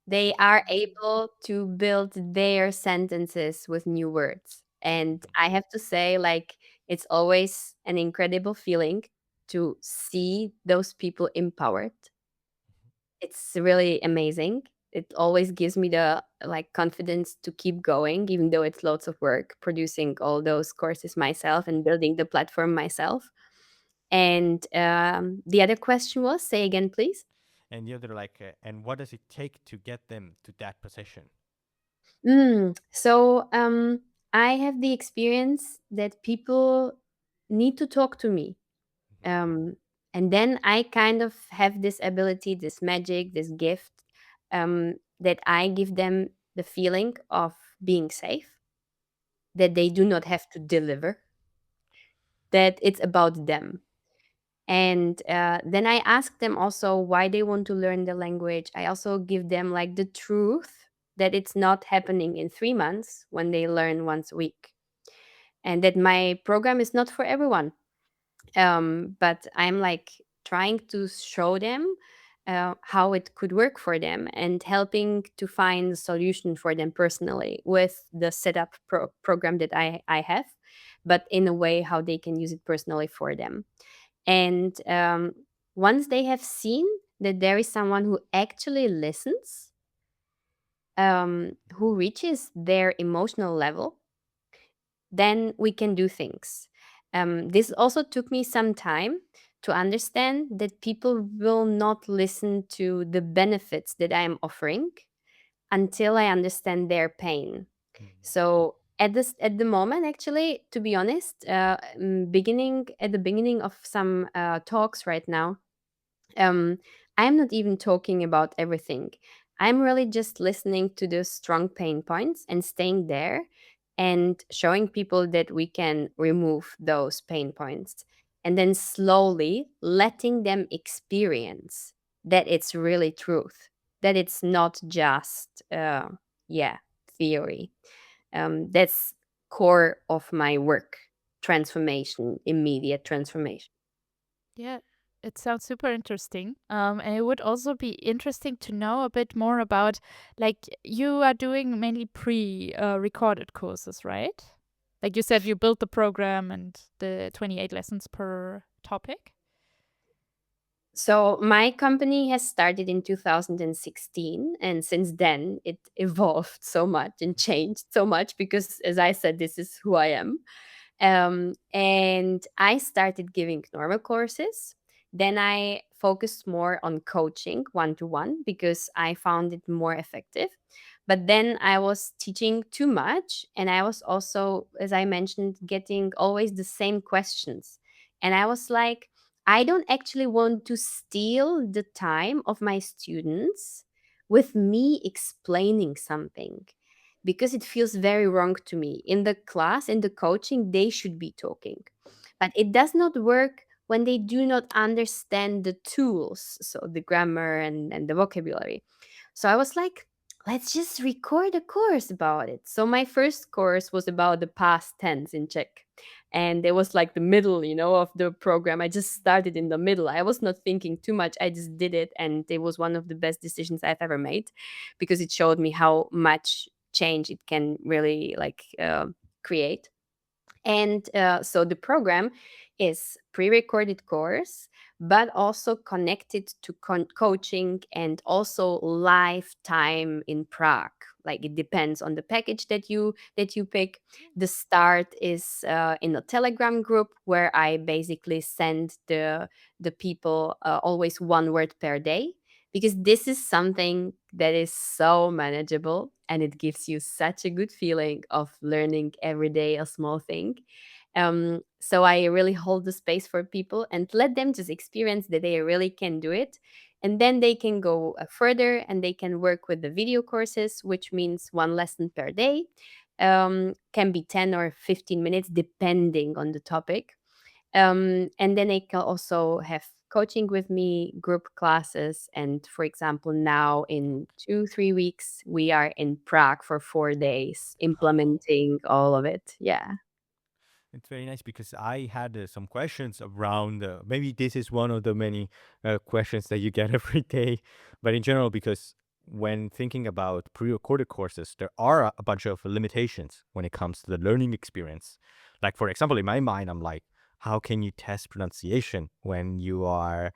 They are able to build their sentences with new words. And Mhm, I have to say, like, it's always an incredible feeling to see those empowered. It's really amazing. It always gives me the like confidence to keep going, even though it's lots of work producing all those courses myself and building the platform myself. And the other question was, say again, please. and the other like, and what does it take to get them to that position? So I have the experience that people need to talk to me. Mhm, Um, and then I kind of have this ability, this magic, this gift that I give them the feeling of being safe, that they do not have to deliver, that it's about them. And then I ask them also why they want to learn the language. I also give them like the truth that it's not happening in 3 months when they learn once a week, and that my program is not for everyone. But I'm like trying to show them how it could work for them and helping to find a solution for them personally with the setup program that I have, but in a way how they can use it personally for them. And once they have seen that there is someone who actually listens, who reaches their emotional level, then we can do things. This also took me some time to understand that people will not listen to the benefits that I am offering until I understand their pain. mhm, So at the moment, actually, to be honest, beginning at the beginning of some talks right now, um, I'm not even talking about everything. I'm really just listening to the strong pain points and staying there and showing people that we can remove those pain points and then slowly letting them experience that it's really truth, that it's not just, yeah, theory. That's core of my work, transformation, immediate transformation. Yeah, it sounds super interesting. And it would also be interesting to know a bit more about, like, you are doing mainly recorded courses, right? Like you said, you built the program and the 28 lessons per topic. So my company has started in 2016, and since then it evolved so much and changed so much because, as I said, this is who I am. And I started giving normal courses, Then I focused more on coaching one to one because I found it more effective. But then I was teaching too much, and I was also, as I mentioned, getting always the same questions. And I was like, I don't actually want to steal the time of my students with me explaining something, because it feels very wrong to me. In the class, in the coaching, they should be talking. But it does not work when they do not understand the tools, so the grammar and the vocabulary. So I was like, let's just record a course about it. So my first course was about the past tense in Czech. And it was like the middle, of the program. I just started in the middle. I was not thinking too much. I just did it. And it was one of the best decisions I've ever made, because it showed me how much change it can really create. And so the program is pre-recorded course, but also connected to coaching and also live time in Prague. Like, it depends on the package that you pick. The start is in a Telegram group where I basically send the people always one word per day, because this is something that is so manageable, and it gives you such a good feeling of learning every day a small thing. So I really hold the space for people and let them just experience that they really can do it. And then they can go further, and they can work with the video courses, which means one lesson per day. Can be 10 or 15 minutes depending on the topic. And then they can also have coaching with me, group classes. And for example, now in 2-3 weeks, we are in Prague for 4 days implementing all of it. Yeah. It's very nice because I had some questions around. Maybe this is one of the many questions that you get every day, but in general, because when thinking about pre-recorded courses, there are a bunch of limitations when it comes to the learning experience. Like, for example, in my mind, I'm like, how can you test pronunciation when you are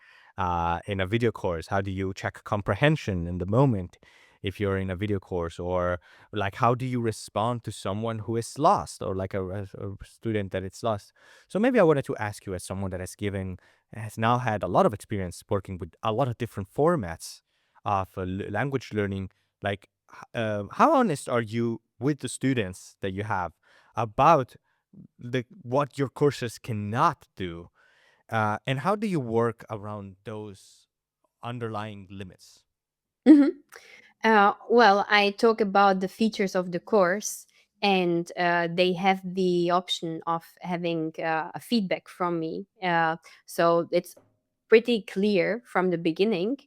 in a video course? How do you check comprehension in the moment if you're in a video course? Or like, how do you respond to someone who is lost, or like a student that is lost? So maybe I wanted to ask you, as someone that has now had a lot of experience working with a lot of different formats of language learning, like how honest are you with the students that you have about what your courses cannot do, and how do you work around those underlying limits? Mhm. Well, I talk about the features of the course, and they have the option of having a feedback from me. So it's pretty clear from the beginning.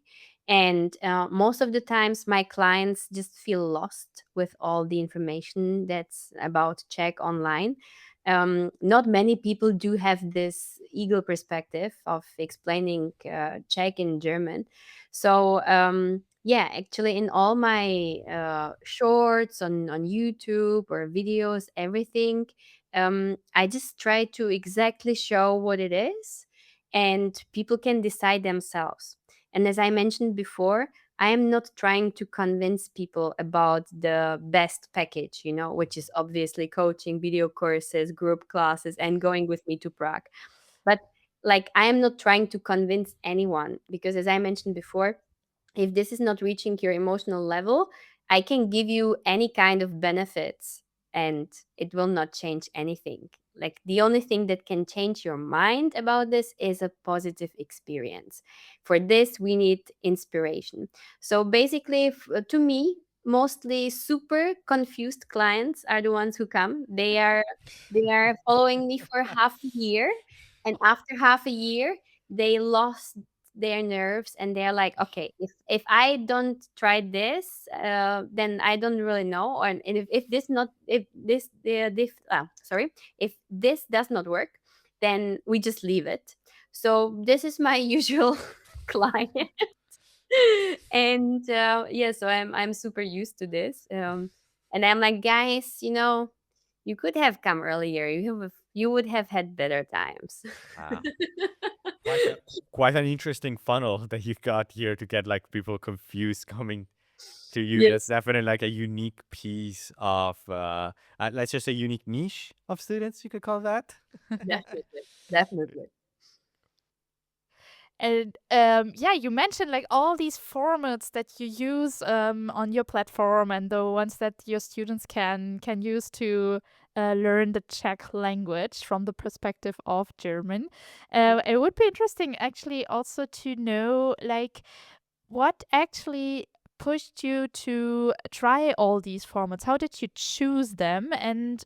And most of the times, my clients just feel lost with all the information that's about Czech online. Not many people do have this eagle perspective of explaining Czech in German. So, yeah, actually, in all my shorts on YouTube or videos, everything, I just try to exactly show what it is, and people can decide themselves. And as I mentioned before, I am not trying to convince people about the best package, which is obviously coaching, video courses, group classes, and going with me to Prague. But like, I am not trying to convince anyone, because as I mentioned before, if this is not reaching your emotional level, I can give you any kind of benefits, and it will not change anything. Like, the only thing that can change your mind about this is a positive experience. For this, we need inspiration. So basically, to me, mostly super confused clients are the ones who come. They are following me for half a year, and after half a year, they lost their nerves, and they're like, okay, if I don't try this, then I don't really know. And if this not if this the sorry, if this does not work, then we just leave it. So this is my usual client. And yeah, so I'm super used to this. And I'm like, guys, you could have come earlier. You would have had better times. Ah, quite a quite an interesting funnel that you got here to get like people confused coming to you. That's Yes, definitely like a unique piece of let's just say unique niche of students, you could call that. definitely, definitely. And yeah, you mentioned like all these formats that you use on your platform and the ones that your students can use to learn the Czech language from the perspective of German. It would be interesting actually also to know like what actually pushed you to try all these formats? How did you choose them? And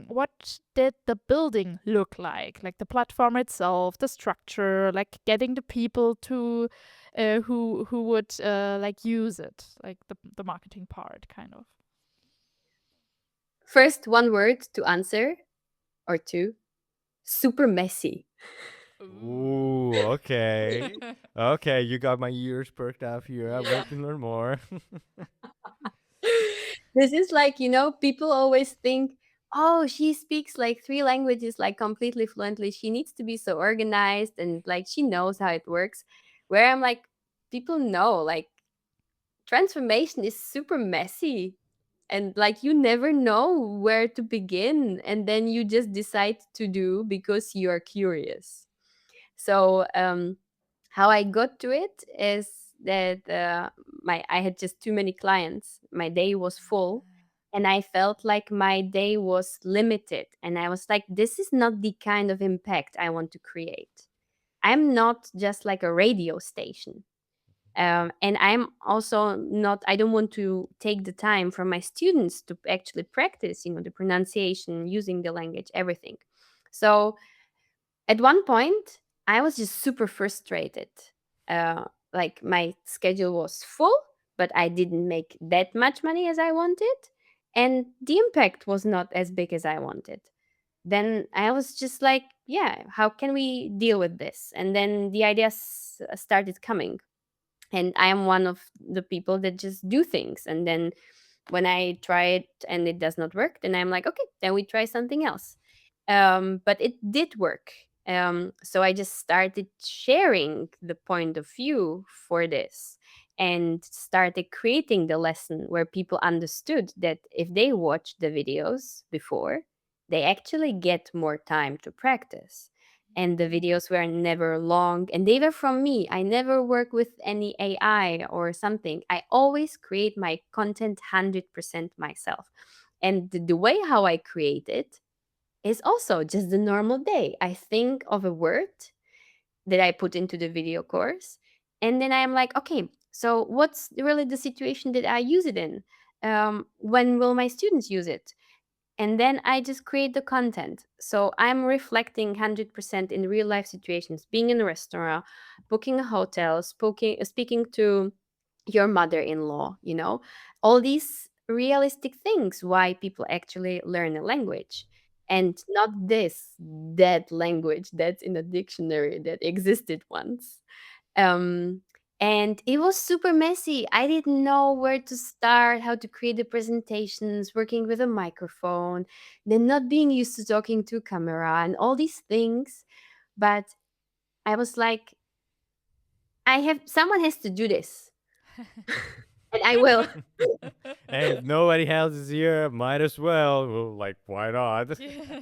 what did the building look like? Like the platform itself, the structure, like getting the people to who would like use it, like the marketing part, kind of. First, one word to answer, or two: super messy. Ooh, okay. Okay, you got my ears perked up here. I Yeah. want to learn more. This is like, people always think, oh, she speaks like three languages like completely fluently. She needs to be so organized and like she knows how it works. Where I'm like, people know like transformation is super messy. And like you never know where to begin. And then you just decide to do because you are curious. So, how I got to it is that I had just too many clients. My day was full, and I felt like my day was limited. And I was like, this is not the kind of impact I want to create. I'm not just like a radio station. And I'm also not, I don't want to take the time from my students to actually practice, the pronunciation, using the language, everything. So at one point, I was just super frustrated. Like my schedule was full, but I didn't make that much money as I wanted, and the impact was not as big as I wanted. Then I was just like, yeah, how can we deal with this? And then the ideas started coming. And I am one of the people that just do things. And then when I try it and it does not work, then I'm like, okay, then we try something else. But it did work. So I just started sharing the point of view for this and started creating the lesson where people understood that if they watch the videos before, they actually get more time to practice. And the videos were never long and they were from me. I never work with any AI or something. I always create my content 100% myself. And the way how I create it is also just the normal day. I think of a word that I put into the video course, and then I'm like, okay, so what's really the situation that I use it in? When will my students use it? And then I just create the content. So I'm reflecting 100% in real life situations, being in a restaurant, booking a hotel, speaking to your mother-in-law, all these realistic things why people actually learn a language, and not this dead language that's in a dictionary that existed once. um, and it was super messy. I didn't know where to start, how to create the presentations, working with a microphone, then not being used to talking to camera and all these things. But I was like, I have someone has to do this, and I will. And if nobody else is here, might as well. Well, like, why not? Yeah.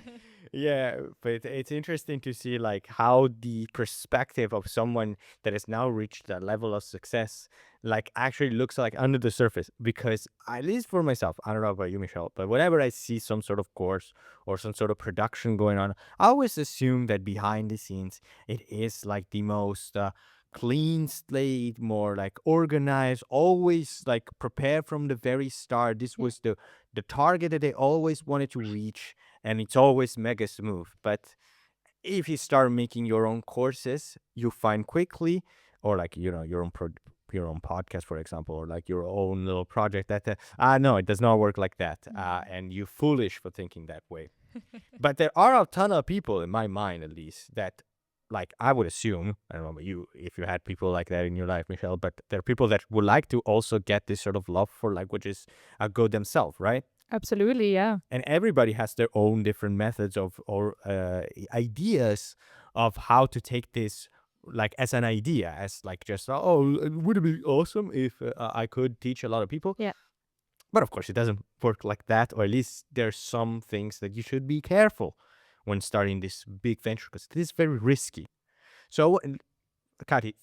Yeah, but it's interesting to see like how the perspective of someone that has now reached that level of success like actually looks like under the surface. Because at least for myself, I don't know about you, Michelle, but whenever I see some sort of course or some sort of production going on, I always assume that behind the scenes it is like the most clean slate, more like organized, always like prepared from the very start. This Yeah. was the target that they always wanted to reach, and it's always mega smooth. But if you start making your own courses, you find quickly, or like your own your own podcast, for example, or like your own little project, that no, it does not work like that, and you're foolish for thinking that way. But there are a ton of people, in my mind at least, that like I would assume, I don't know about you, if you had people like that in your life, Michelle, but there are people that would like to also get this sort of love for languages go themselves, right? Absolutely, yeah. And everybody has their own different methods of or ideas of how to take this like as an idea, as like just, oh, would it be awesome if I could teach a lot of people. Yeah. But of course it doesn't work like that, or at least there's some things that you should be careful when starting this big venture, because it is very risky. So Kati,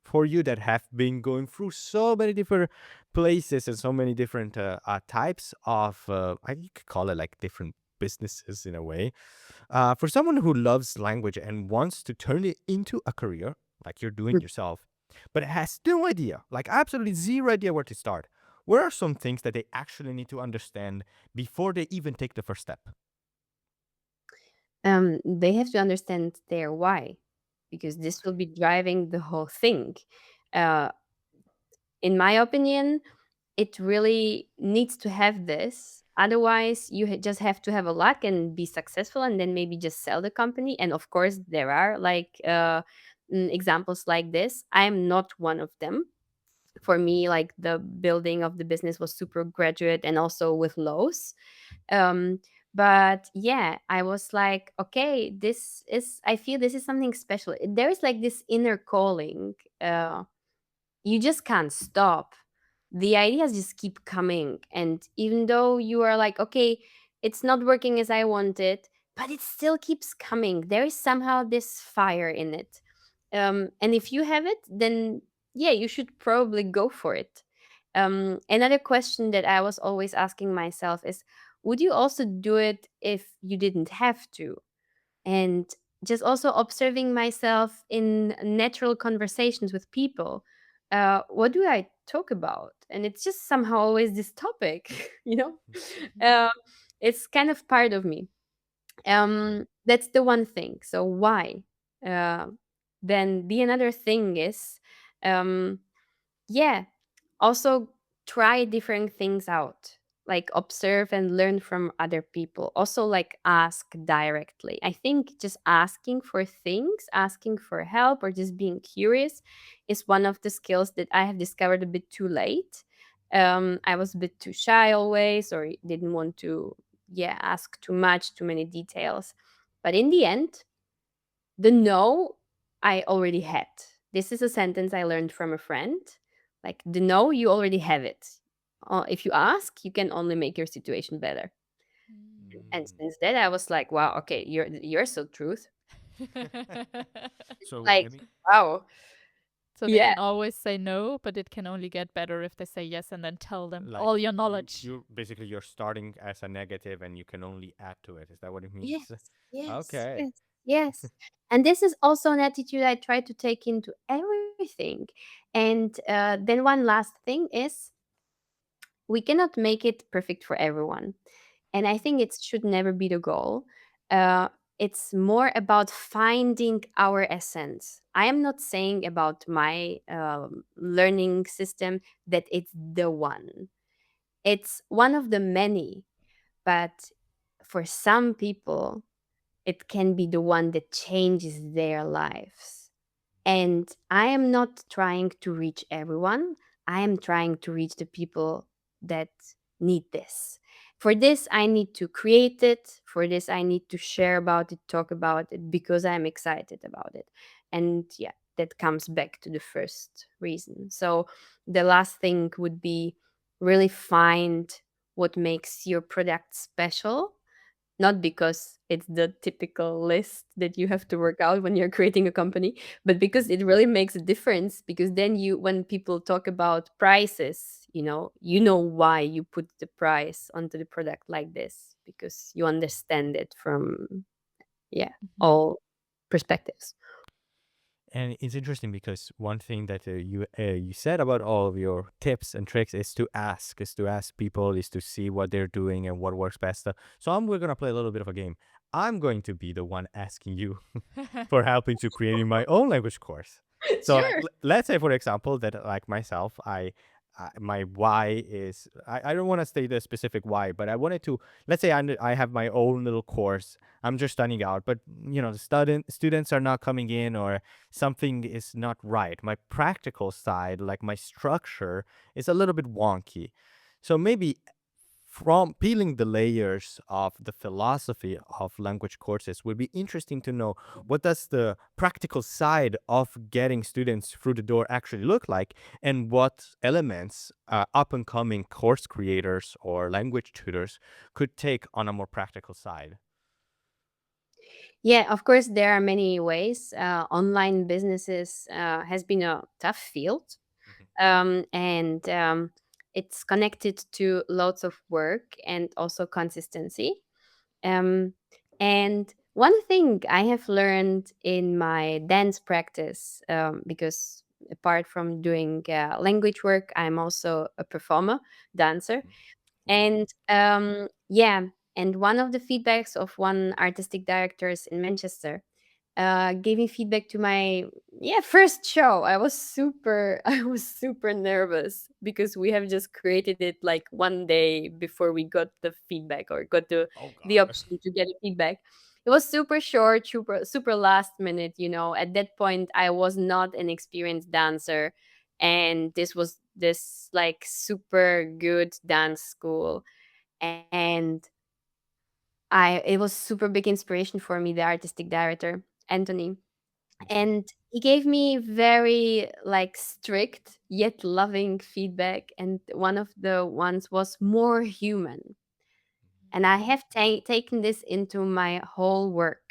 for you that have been going through so many different places and so many different types of, you could call it like different businesses in a way. For someone who loves language and wants to turn it into a career, like you're doing yourself, but has no idea, like absolutely zero idea where to start, what are some things that they actually need to understand before they even take the first step? They have to understand their why, because this will be driving the whole thing. Uh, in my opinion, it really needs to have this. Otherwise, you just have to have a luck and be successful, and then maybe just sell the company. And of course, there are like examples like this. I am not one of them. For me, like the building of the business was super graduate and also with lows. Um, but yeah, I was like, okay, I feel this is something special. There is like this inner calling. You just can't stop. The ideas just keep coming. And even though you are like, okay, it's not working as I wanted, but it still keeps coming. There is somehow this fire in it. And if you have it, then yeah, you should probably go for it. Another question that I was always asking myself is, would you also do it if you didn't have to? And just also observing myself in natural conversations with people. What do I talk about? And it's just somehow always this topic, you know? Uh, it's kind of part of me. That's the one thing. So why? Uh, then the another thing is, um, yeah, also try different things out, like observe and learn from other people. Also, like ask directly. I think just asking for things, asking for help, or just being curious is one of the skills that I have discovered a bit too late. I was a bit too shy always, or didn't want to, yeah, ask too much, too many details. But in the end, the no I already had. This is a sentence I learned from a friend. Like, the no, you already have it. If you ask, you can only make your situation better. And Mm. since then, I was like, wow, okay, you're so truth. So Like, let me wow, So they yeah, can always say no, but it can only get better if they say yes and then tell them like all your knowledge. you basically you're starting as a negative and you can only add to it. Is that what it yes, means? yes, Okay. yes, yes. And this is also an attitude I try to take into everything. And then one last thing is, we cannot make it perfect for everyone. And I think it should never be the goal. Uh, it's more about finding our essence. I am not saying about my learning system that it's the one. It's one of the many, but for some people, it can be the one that changes their lives. And I am not trying to reach everyone. I am trying to reach the people that need this. For this, I need to create it. For this, I need to share about it, talk about it because I'm excited about it. And yeah, that comes back to the first reason. So the last thing would be really find what makes your product special, not because it's the typical list that you have to work out when you're creating a company, but because it really makes a difference. Because then you, when people talk about prices, you know why you put the price onto the product like this, because you understand it from, yeah, Mhm. all perspectives. And it's interesting because one thing that you said about all of your tips and tricks is to ask people, is to see what they're doing and what works best. We're gonna play a little bit of a game. I'm going to be the one asking you for helping to creating my own language course. So like Sure. let's say for example that like myself, my why is I don't want to state the specific why, but I wanted to, let's say I have my own little course. I'm just studying out, but the students are not coming in or something is not right. My practical side, like my structure, is a little bit wonky. So maybe from peeling the layers of the philosophy of language courses would be interesting to know, what does the practical side of getting students through the door actually look like, and what elements up and coming course creators or language tutors could take on a more practical side. Yeah, of course, there are many ways. Online businesses has been a tough field, Mhm. and it's connected to lots of work and also consistency. Um, and one thing I have learned in my dance practice, because apart from doing language work, I'm also a performer, dancer. Mhm. Wow. And and one of the feedbacks of one artistic directors in Manchester gave me feedback to my first show. I was super nervous because we have just created it like one day before we got the feedback or got Oh the God. option to get a feedback. It was super short, super last minute. At that point, I was not an experienced dancer, and this was this like super good dance school, and I it was super big inspiration for me, the artistic director, Anthony. Mhm. And he gave me very like strict yet loving feedback, and one of the ones was more human. And I have taken this into my whole work.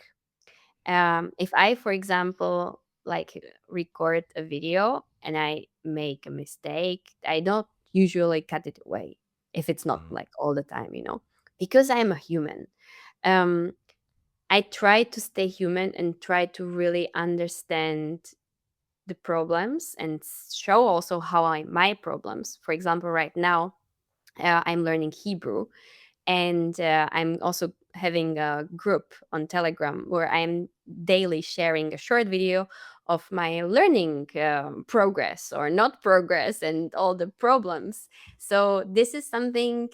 If I, for example, like record a video and I make a mistake, I don't usually cut it away if it's not Mhm. like all the time, because I'm a human. um, I try to stay human and try to really understand the problems and show also how my problems. For example, right now, I'm learning Hebrew, and I'm also having a group on Telegram where I'm daily sharing a short video of my learning progress or not progress and all the problems. So this is something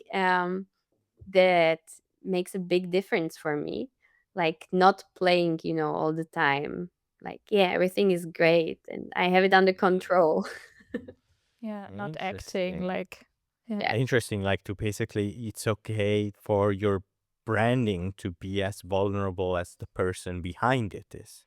that makes a big difference for me. Like not playing, all the time. Like, yeah, everything is great and I have it under Mhm. control. Yeah, not acting Interesting. like, yeah. Yeah, Interesting. Like to basically, it's okay for your branding to be as vulnerable as the person behind it is.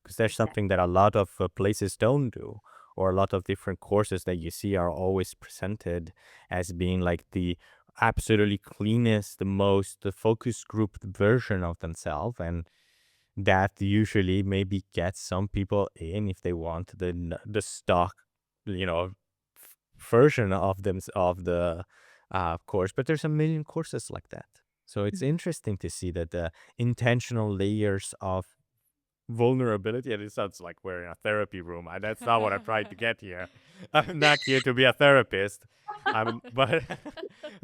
Because there's exactly. something that a lot of places don't do, or a lot of different courses that you see are always presented as being like the absolutely cleanest, the most focus grouped version of themselves. And that usually maybe gets some people in if they want the stock, you know, version of them of the course. But there's a million courses like that. So it's Mhm. interesting to see that the intentional layers of vulnerability, and it sounds like we're in a therapy room. And that's not what I'm trying to get here. I'm not here to be a therapist. But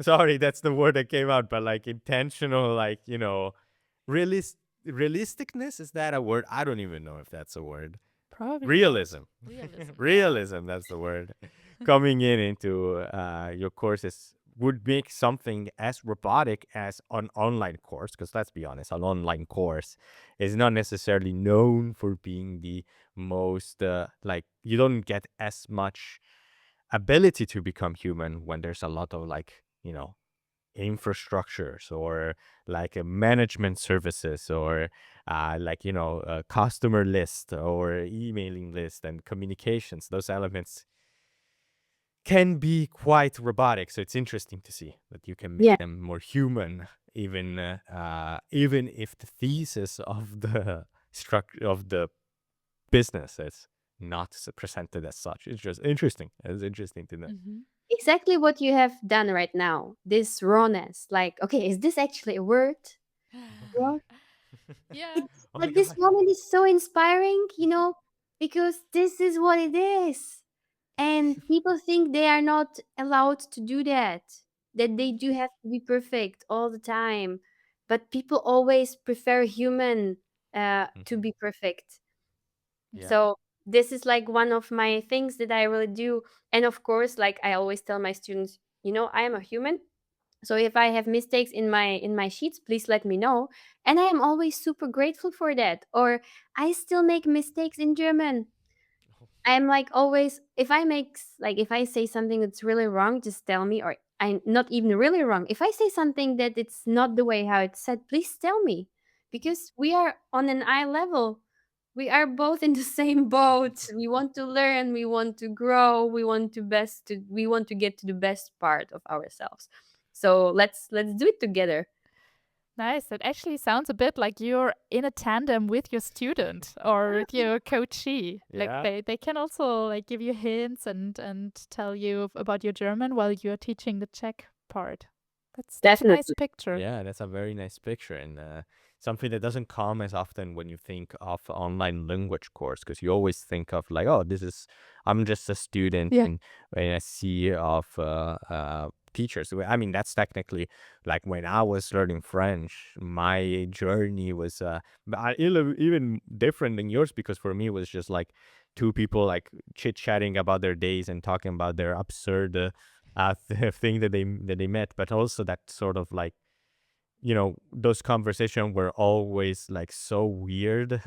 sorry, that's the word that came out. But like intentional, like realist realisticness, is that a word? I don't even know if that's a word. Probably yes. Realism. Realism, yeah. Realism, that's the word. Coming in into your courses would make something as robotic as an online course, because let's be honest, an online course is not necessarily known for being the most like, you don't get as much ability to become human when there's a lot of like, infrastructures, or like a management services, or like a customer list or emailing list and communications. Those elements can be quite robotic, so it's interesting to see that you can Yeah. make them more human, even if the thesis of the structure of the business is not presented as such. It's just interesting. It's interesting to know. Hmm. Exactly what you have done right now. This rawness. Like, okay, is this actually a word? Oh Raw. god. It's Oh my but this god. moment is so inspiring, because this is what it is. And people think they are not allowed to do that, that they do have to be perfect all the time. But people always prefer human to Mhm. be perfect. Yeah. Yeah. So this is like one of my things that I really do. And of course, like I always tell my students, I am a human. So if I have mistakes in my sheets, please let me know. And I am always super grateful for that. Or I still make mistakes in German. I'm like always, if I if I say something that's really wrong, just tell me. Or I'm not even really wrong. If I say something that it's not the way how it's said, please tell me, because we are on an eye level. We are both in the same boat. We want to learn. We want to grow. We want to get to the best part of ourselves. So let's do it together. Nice. That actually sounds a bit like you're in a tandem with your student or with your coachee. Like Yeah. they can also like give you hints and tell you about your German while you're teaching the Czech part. That's a nice Definitely. picture. Yeah, that's a very nice picture, and something that doesn't come as often when you think of online language course, because you always think of like, oh, I'm just a student, Yeah. and when I see of teachers, I mean, that's technically like when I was learning French, my journey was even different than yours, because for me it was just like two people like chit chatting about their days and talking about their absurd thing that they met, but also that sort of like, those conversations were always like so weird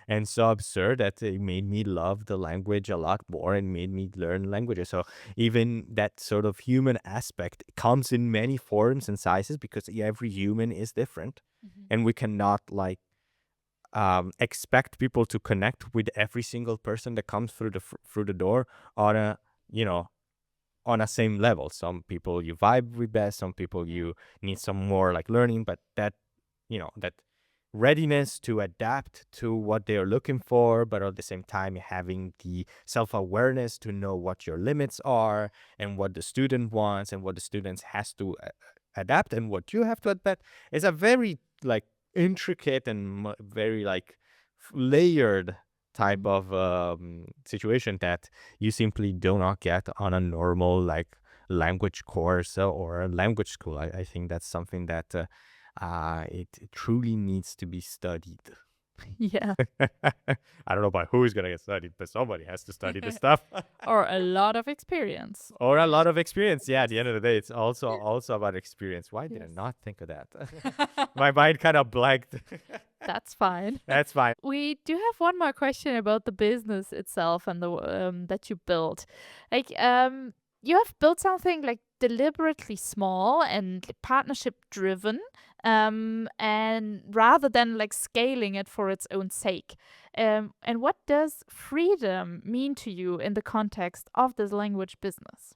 and so absurd that it made me love the language a lot more and made me learn languages. So even that sort of human aspect comes in many forms and sizes, because every human is different, Mhm. and we cannot like expect people to connect with every single person that comes through the door on a you know on a same level. Some people you vibe with best, some people Yeah. you need some more like learning, but that readiness to adapt to what they are looking for, but at the same time having the self-awareness to know what your limits are and what the student wants and what the students has to adapt and what you have to adapt, is a very like intricate and very like layered type Mhm. of situation that you simply do not get on a normal like language course or a language school. I think that's something that it truly needs to be studied. Yeah. I don't know about who is going to get studied, but somebody has to study this stuff. Or a lot of experience. Or a lot of experience. Yeah, at the end Yes. of the day, it's also about experience. Why did I Yes. not think of that? My mind kind of blanked. That's fine. That's fine. We do have one more question about the business itself and the that you built. Like you have built something like deliberately small and partnership driven, and rather than like scaling it for its own sake. And what does freedom mean to you in the context of this language business?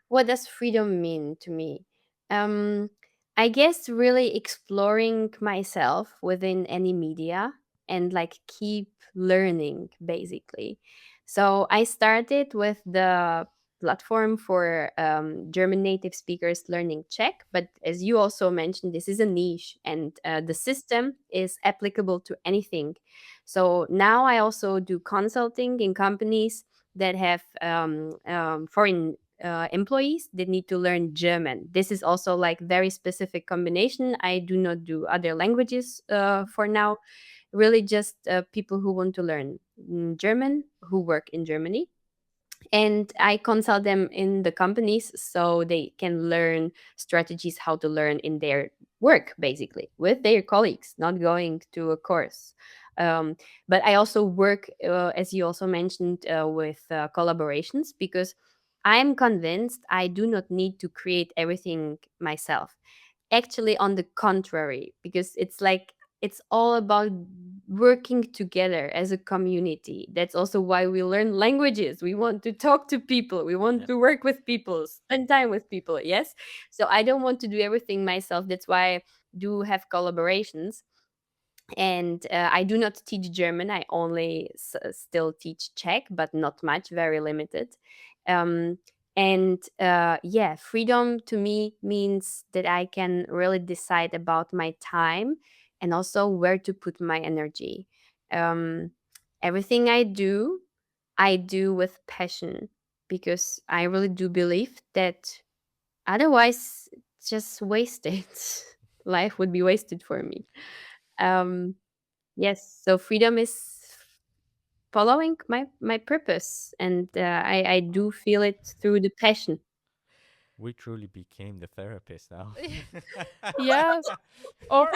What does freedom mean to me? Um, I guess really exploring myself within any media and like keep learning basically. So I started with the platform for German native speakers learning Czech, but as you also mentioned, this is a niche and the system is applicable to anything. So now I also do consulting in companies that have foreign employees that need to learn German. This is also like very specific combination. I do not do other languages for now. Really, just people who want to learn German who work in Germany, and I consult them in the companies so they can learn strategies how to learn in their work, basically with their colleagues, not going to a course. But I also work, as you also mentioned, with collaborations, because I'm convinced I do not need to create everything myself. Actually, on the contrary, because it's like it's all about working together as a community. That's also why we learn languages. We want to talk to people, we want Yeah. to work with people, spend time with people. Yes. So I don't want to do everything myself. That's why I do have collaborations. And I do not teach German. I only still teach Czech, but not much, very limited. Um, and yeah, freedom to me means that I can really decide about my time and also where to put my energy. Um, Everything I do with passion, because I really do believe that otherwise it's just wasted. Life would be wasted for me. Um, Yes, so freedom is following my purpose, and I do feel it through the passion. We truly became the therapist now. Yes. Or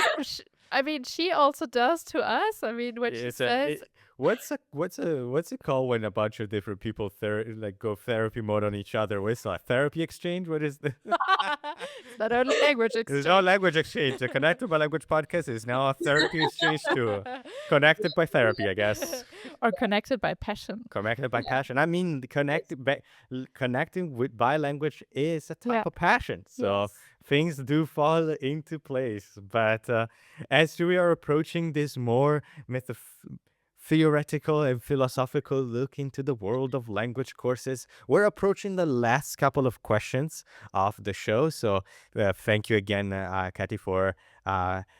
I mean, she also does to us. I mean, when she It's says, what's it called when a bunch of different people like go therapy mode on each other? What's that? Therapy exchange? What is the It's not only language There's no exchange. language exchange. The Connected by Language podcast is now a therapy exchange too. Connected by therapy, I guess. Or connected by passion. Connected by passion. I mean, connecting with by language is a type Yeah. of passion. So Yes. things do fall into place. But as we are approaching this more theoretical and philosophical look into the world of language courses, we're approaching the last couple of questions of the show. So thank you again, Katy, for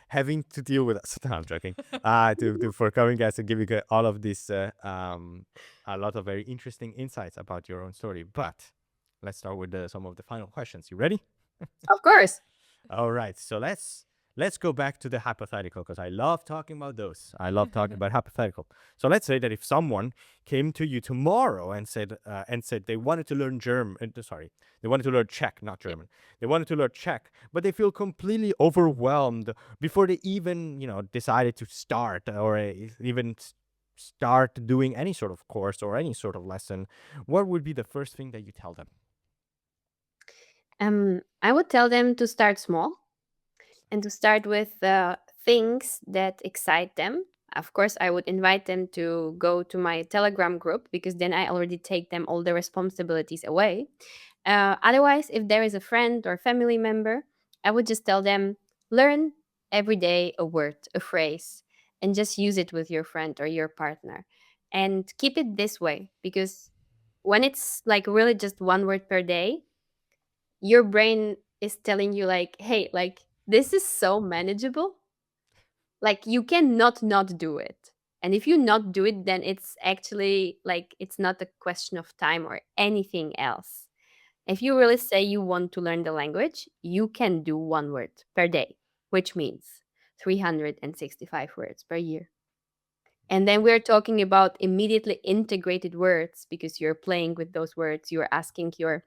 having to deal with us. No, I'm joking. For coming, guys, and giving all of this a lot of very interesting insights about your own story. But let's start with some of the final questions. You ready? Of course. All right. So let's go back to the hypothetical, because I love talking about those. I love talking about hypothetical. So let's say that if someone came to you tomorrow and said they wanted to learn they wanted to learn Czech, not German. They wanted to learn Czech, but they feel completely overwhelmed before they even decided to start or even start doing any sort of course or any sort of lesson. What would be the first thing that you tell them? I would tell them to start small and to start with things that excite them. Of course, I would invite them to go to my Telegram group because then I already take them all the responsibilities away. Otherwise, if there is a friend or family member, I would just tell them learn every day a word, a phrase, and just use it with your friend or your partner. And keep it this way because when it's like really just one word per day, your brain is telling you like, hey, like this is so manageable, like you cannot not do it. And if you not do it, then it's actually like it's not a question of time or anything else. If you really say you want to learn the language, you can do one word per day, which means 365 words per year. And then we're talking about immediately integrated words because you're playing with those words, you're asking your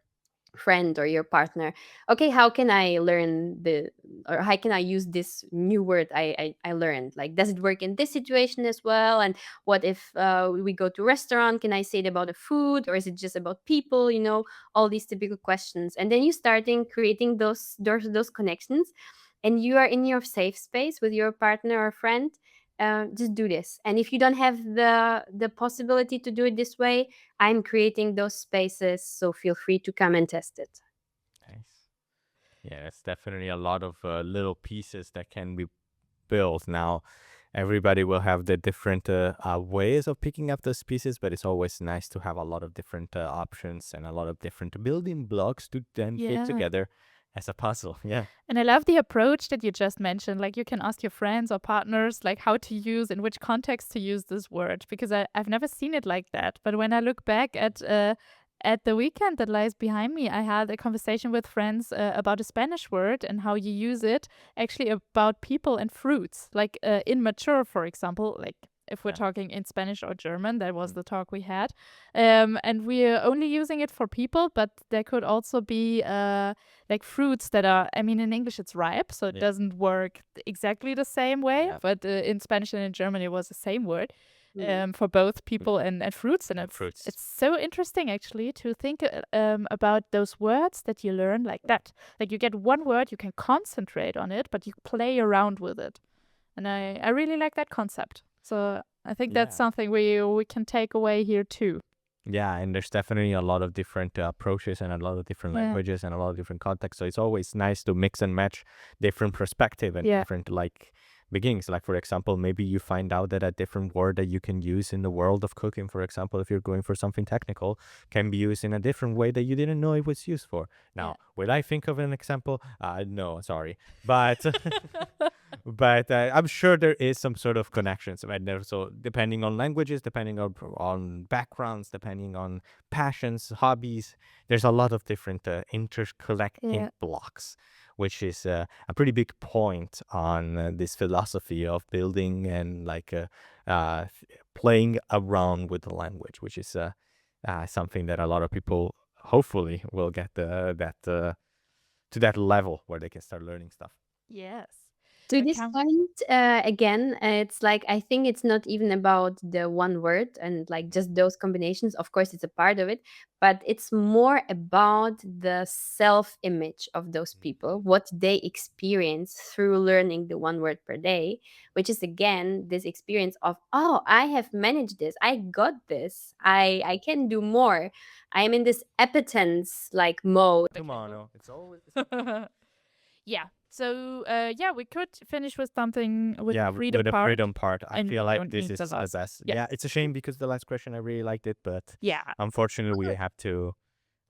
friend or your partner, okay, how can I learn the or how can I use this new word I learned, like does it work in this situation as well, and what if we go to restaurant, can I say it about the food or is it just about people, all these typical questions. And then you starting creating those connections, and you are in your safe space with your partner or friend. Just do this, and if you don't have the possibility to do it this way, I'm creating those spaces, so feel free to come and test it. Nice. Yeah, that's definitely a lot of little pieces that can be built. Now, everybody will have the different ways of picking up those pieces, but it's always nice to have a lot of different options and a lot of different building blocks to then fit Yeah. together as a puzzle. Yeah. And I love the approach that you just mentioned. Like you can ask your friends or partners like how to use, in which context to use this word, because I've never seen it like that. But when I look back at the weekend that lies behind me, I had a conversation with friends about a Spanish word and how you use it actually about people and fruits, like immature, for example, like if we're Yeah. talking in Spanish or German, that was the talk we had. And we're only using it for people, but there could also be like fruits that are, I mean, in English it's ripe, so it Yeah. doesn't work exactly the same way, Yeah. but in Spanish and in German it was the same word. Mm. For both people and fruits, and And fruits. it's so interesting actually to think about those words that you learn like that. Like you get one word, you can concentrate on it, but you play around with it, and I really like that concept. So I think that's Yeah. something we can take away here too. Yeah, and there's definitely a lot of different approaches and a lot of different Yeah. languages and a lot of different contexts. So it's always nice to mix and match different perspective and Yeah. different like beginnings. Like for example, maybe you find out that a different word that you can use in the world of cooking, for example, if you're going for something technical, can be used in a different way that you didn't know it was used for. Now, will I think of an example? No, sorry, but but I'm sure there is some sort of connections right there. So depending on languages, depending on backgrounds, depending on passions, hobbies, there's a lot of different interconnecting blocks, which is a pretty big point on this philosophy of building and like playing around with the language, which is something that a lot of people hopefully will get to that level where they can start learning stuff. Yes. To this Account. point, again, it's like I think it's not even about the one word and like just those combinations. Of course, it's a part of it, but it's more about the self image of those people, what they experience through learning the one word per day, which is again this experience of, oh, I have managed this, I got this, I can do more. I am in this epitence like mode. Tomorrow. It's always. Yeah. So yeah, we could finish with something with Yeah, the freedom with the part, freedom part, I and feel we like don't this need is the the last. best. Yeah. Yeah, it's a shame because the last question I really liked it, but Yeah. unfortunately we have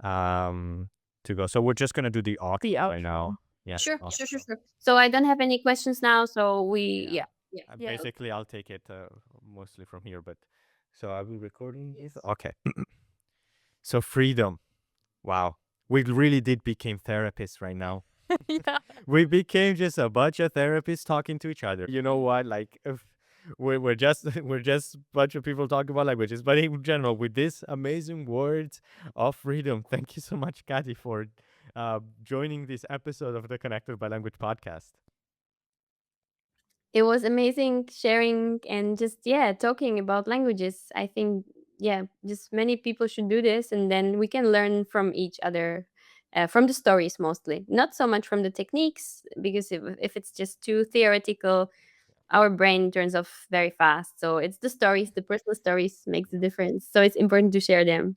um to go. So we're just gonna do the The outro right outro. now. Yes, Sure, sure, sure, outro. sure. So I don't have any questions now. So we, Yeah. yeah, yeah. Yeah. Basically, I'll take it mostly from here, but so are we recording this? Okay. So freedom. Wow. We really did become therapists right now. Yeah. We became just a bunch of therapists talking to each other. You know what? Like, if we're just we're just a bunch of people talking about languages, but in general, with this amazing words of freedom, thank you so much, Kati, for joining this episode of the Connected by Language podcast. It was amazing sharing and just, yeah, talking about languages. I think, yeah, just many people should do this and then we can learn from each other, from the stories mostly. Not so much from the techniques, because if it's just too theoretical, our brain turns off very fast. So it's the stories, the personal stories makes the difference. So it's important to share them.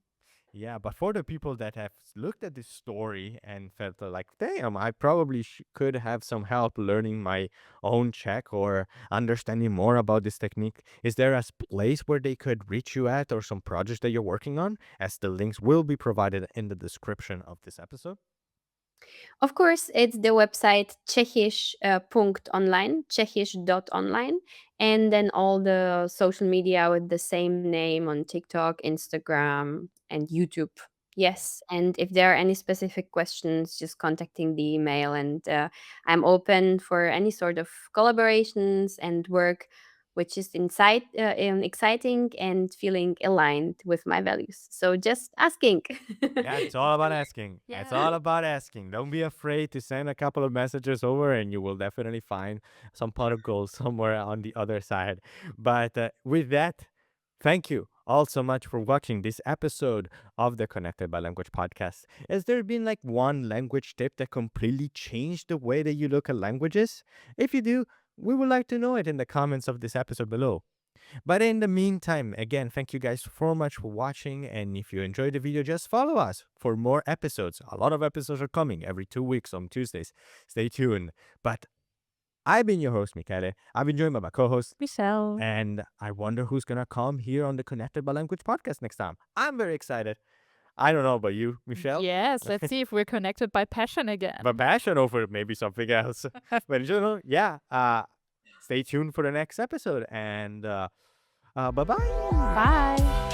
Yeah, but for the people that have looked at this story and felt like, damn, I probably could have some help learning my own Czech or understanding more about this technique, is there a place where they could reach you at or some projects that you're working on? As the links will be provided in the description of this episode. Of course, it's the website tschechisch.online, tschechisch.online, and then all the social media with the same name on TikTok, Instagram, and YouTube. Yes, and if there are any specific questions, just contacting the email, and I'm open for any sort of collaborations and work which is exciting and feeling aligned with my values. So just asking. Yeah, it's all about asking. It's all Yeah. about asking. Don't be afraid to send a couple of messages over, and you will definitely find some pot of gold somewhere on the other side. But with that, thank you all so much for watching this episode of the Connected by Language podcast. Has there been like one language tip that completely changed the way that you look at languages? If you do, we would like to know it in the comments of this episode below. But in the meantime, again, thank you guys so much for watching. And if you enjoyed the video, just follow us for more episodes. A lot of episodes are coming every 2 weeks on Tuesdays. Stay tuned. But I've been your host, Michele. I've been joined by my co-host. Michelle. And I wonder who's going to come here on the Connected by Language podcast next time. I'm very excited. I don't know about you, Michelle. Yes, let's see if we're connected by passion again. But passion over maybe something else. But you know, yeah. Stay tuned for the next episode. And bye-bye. Bye.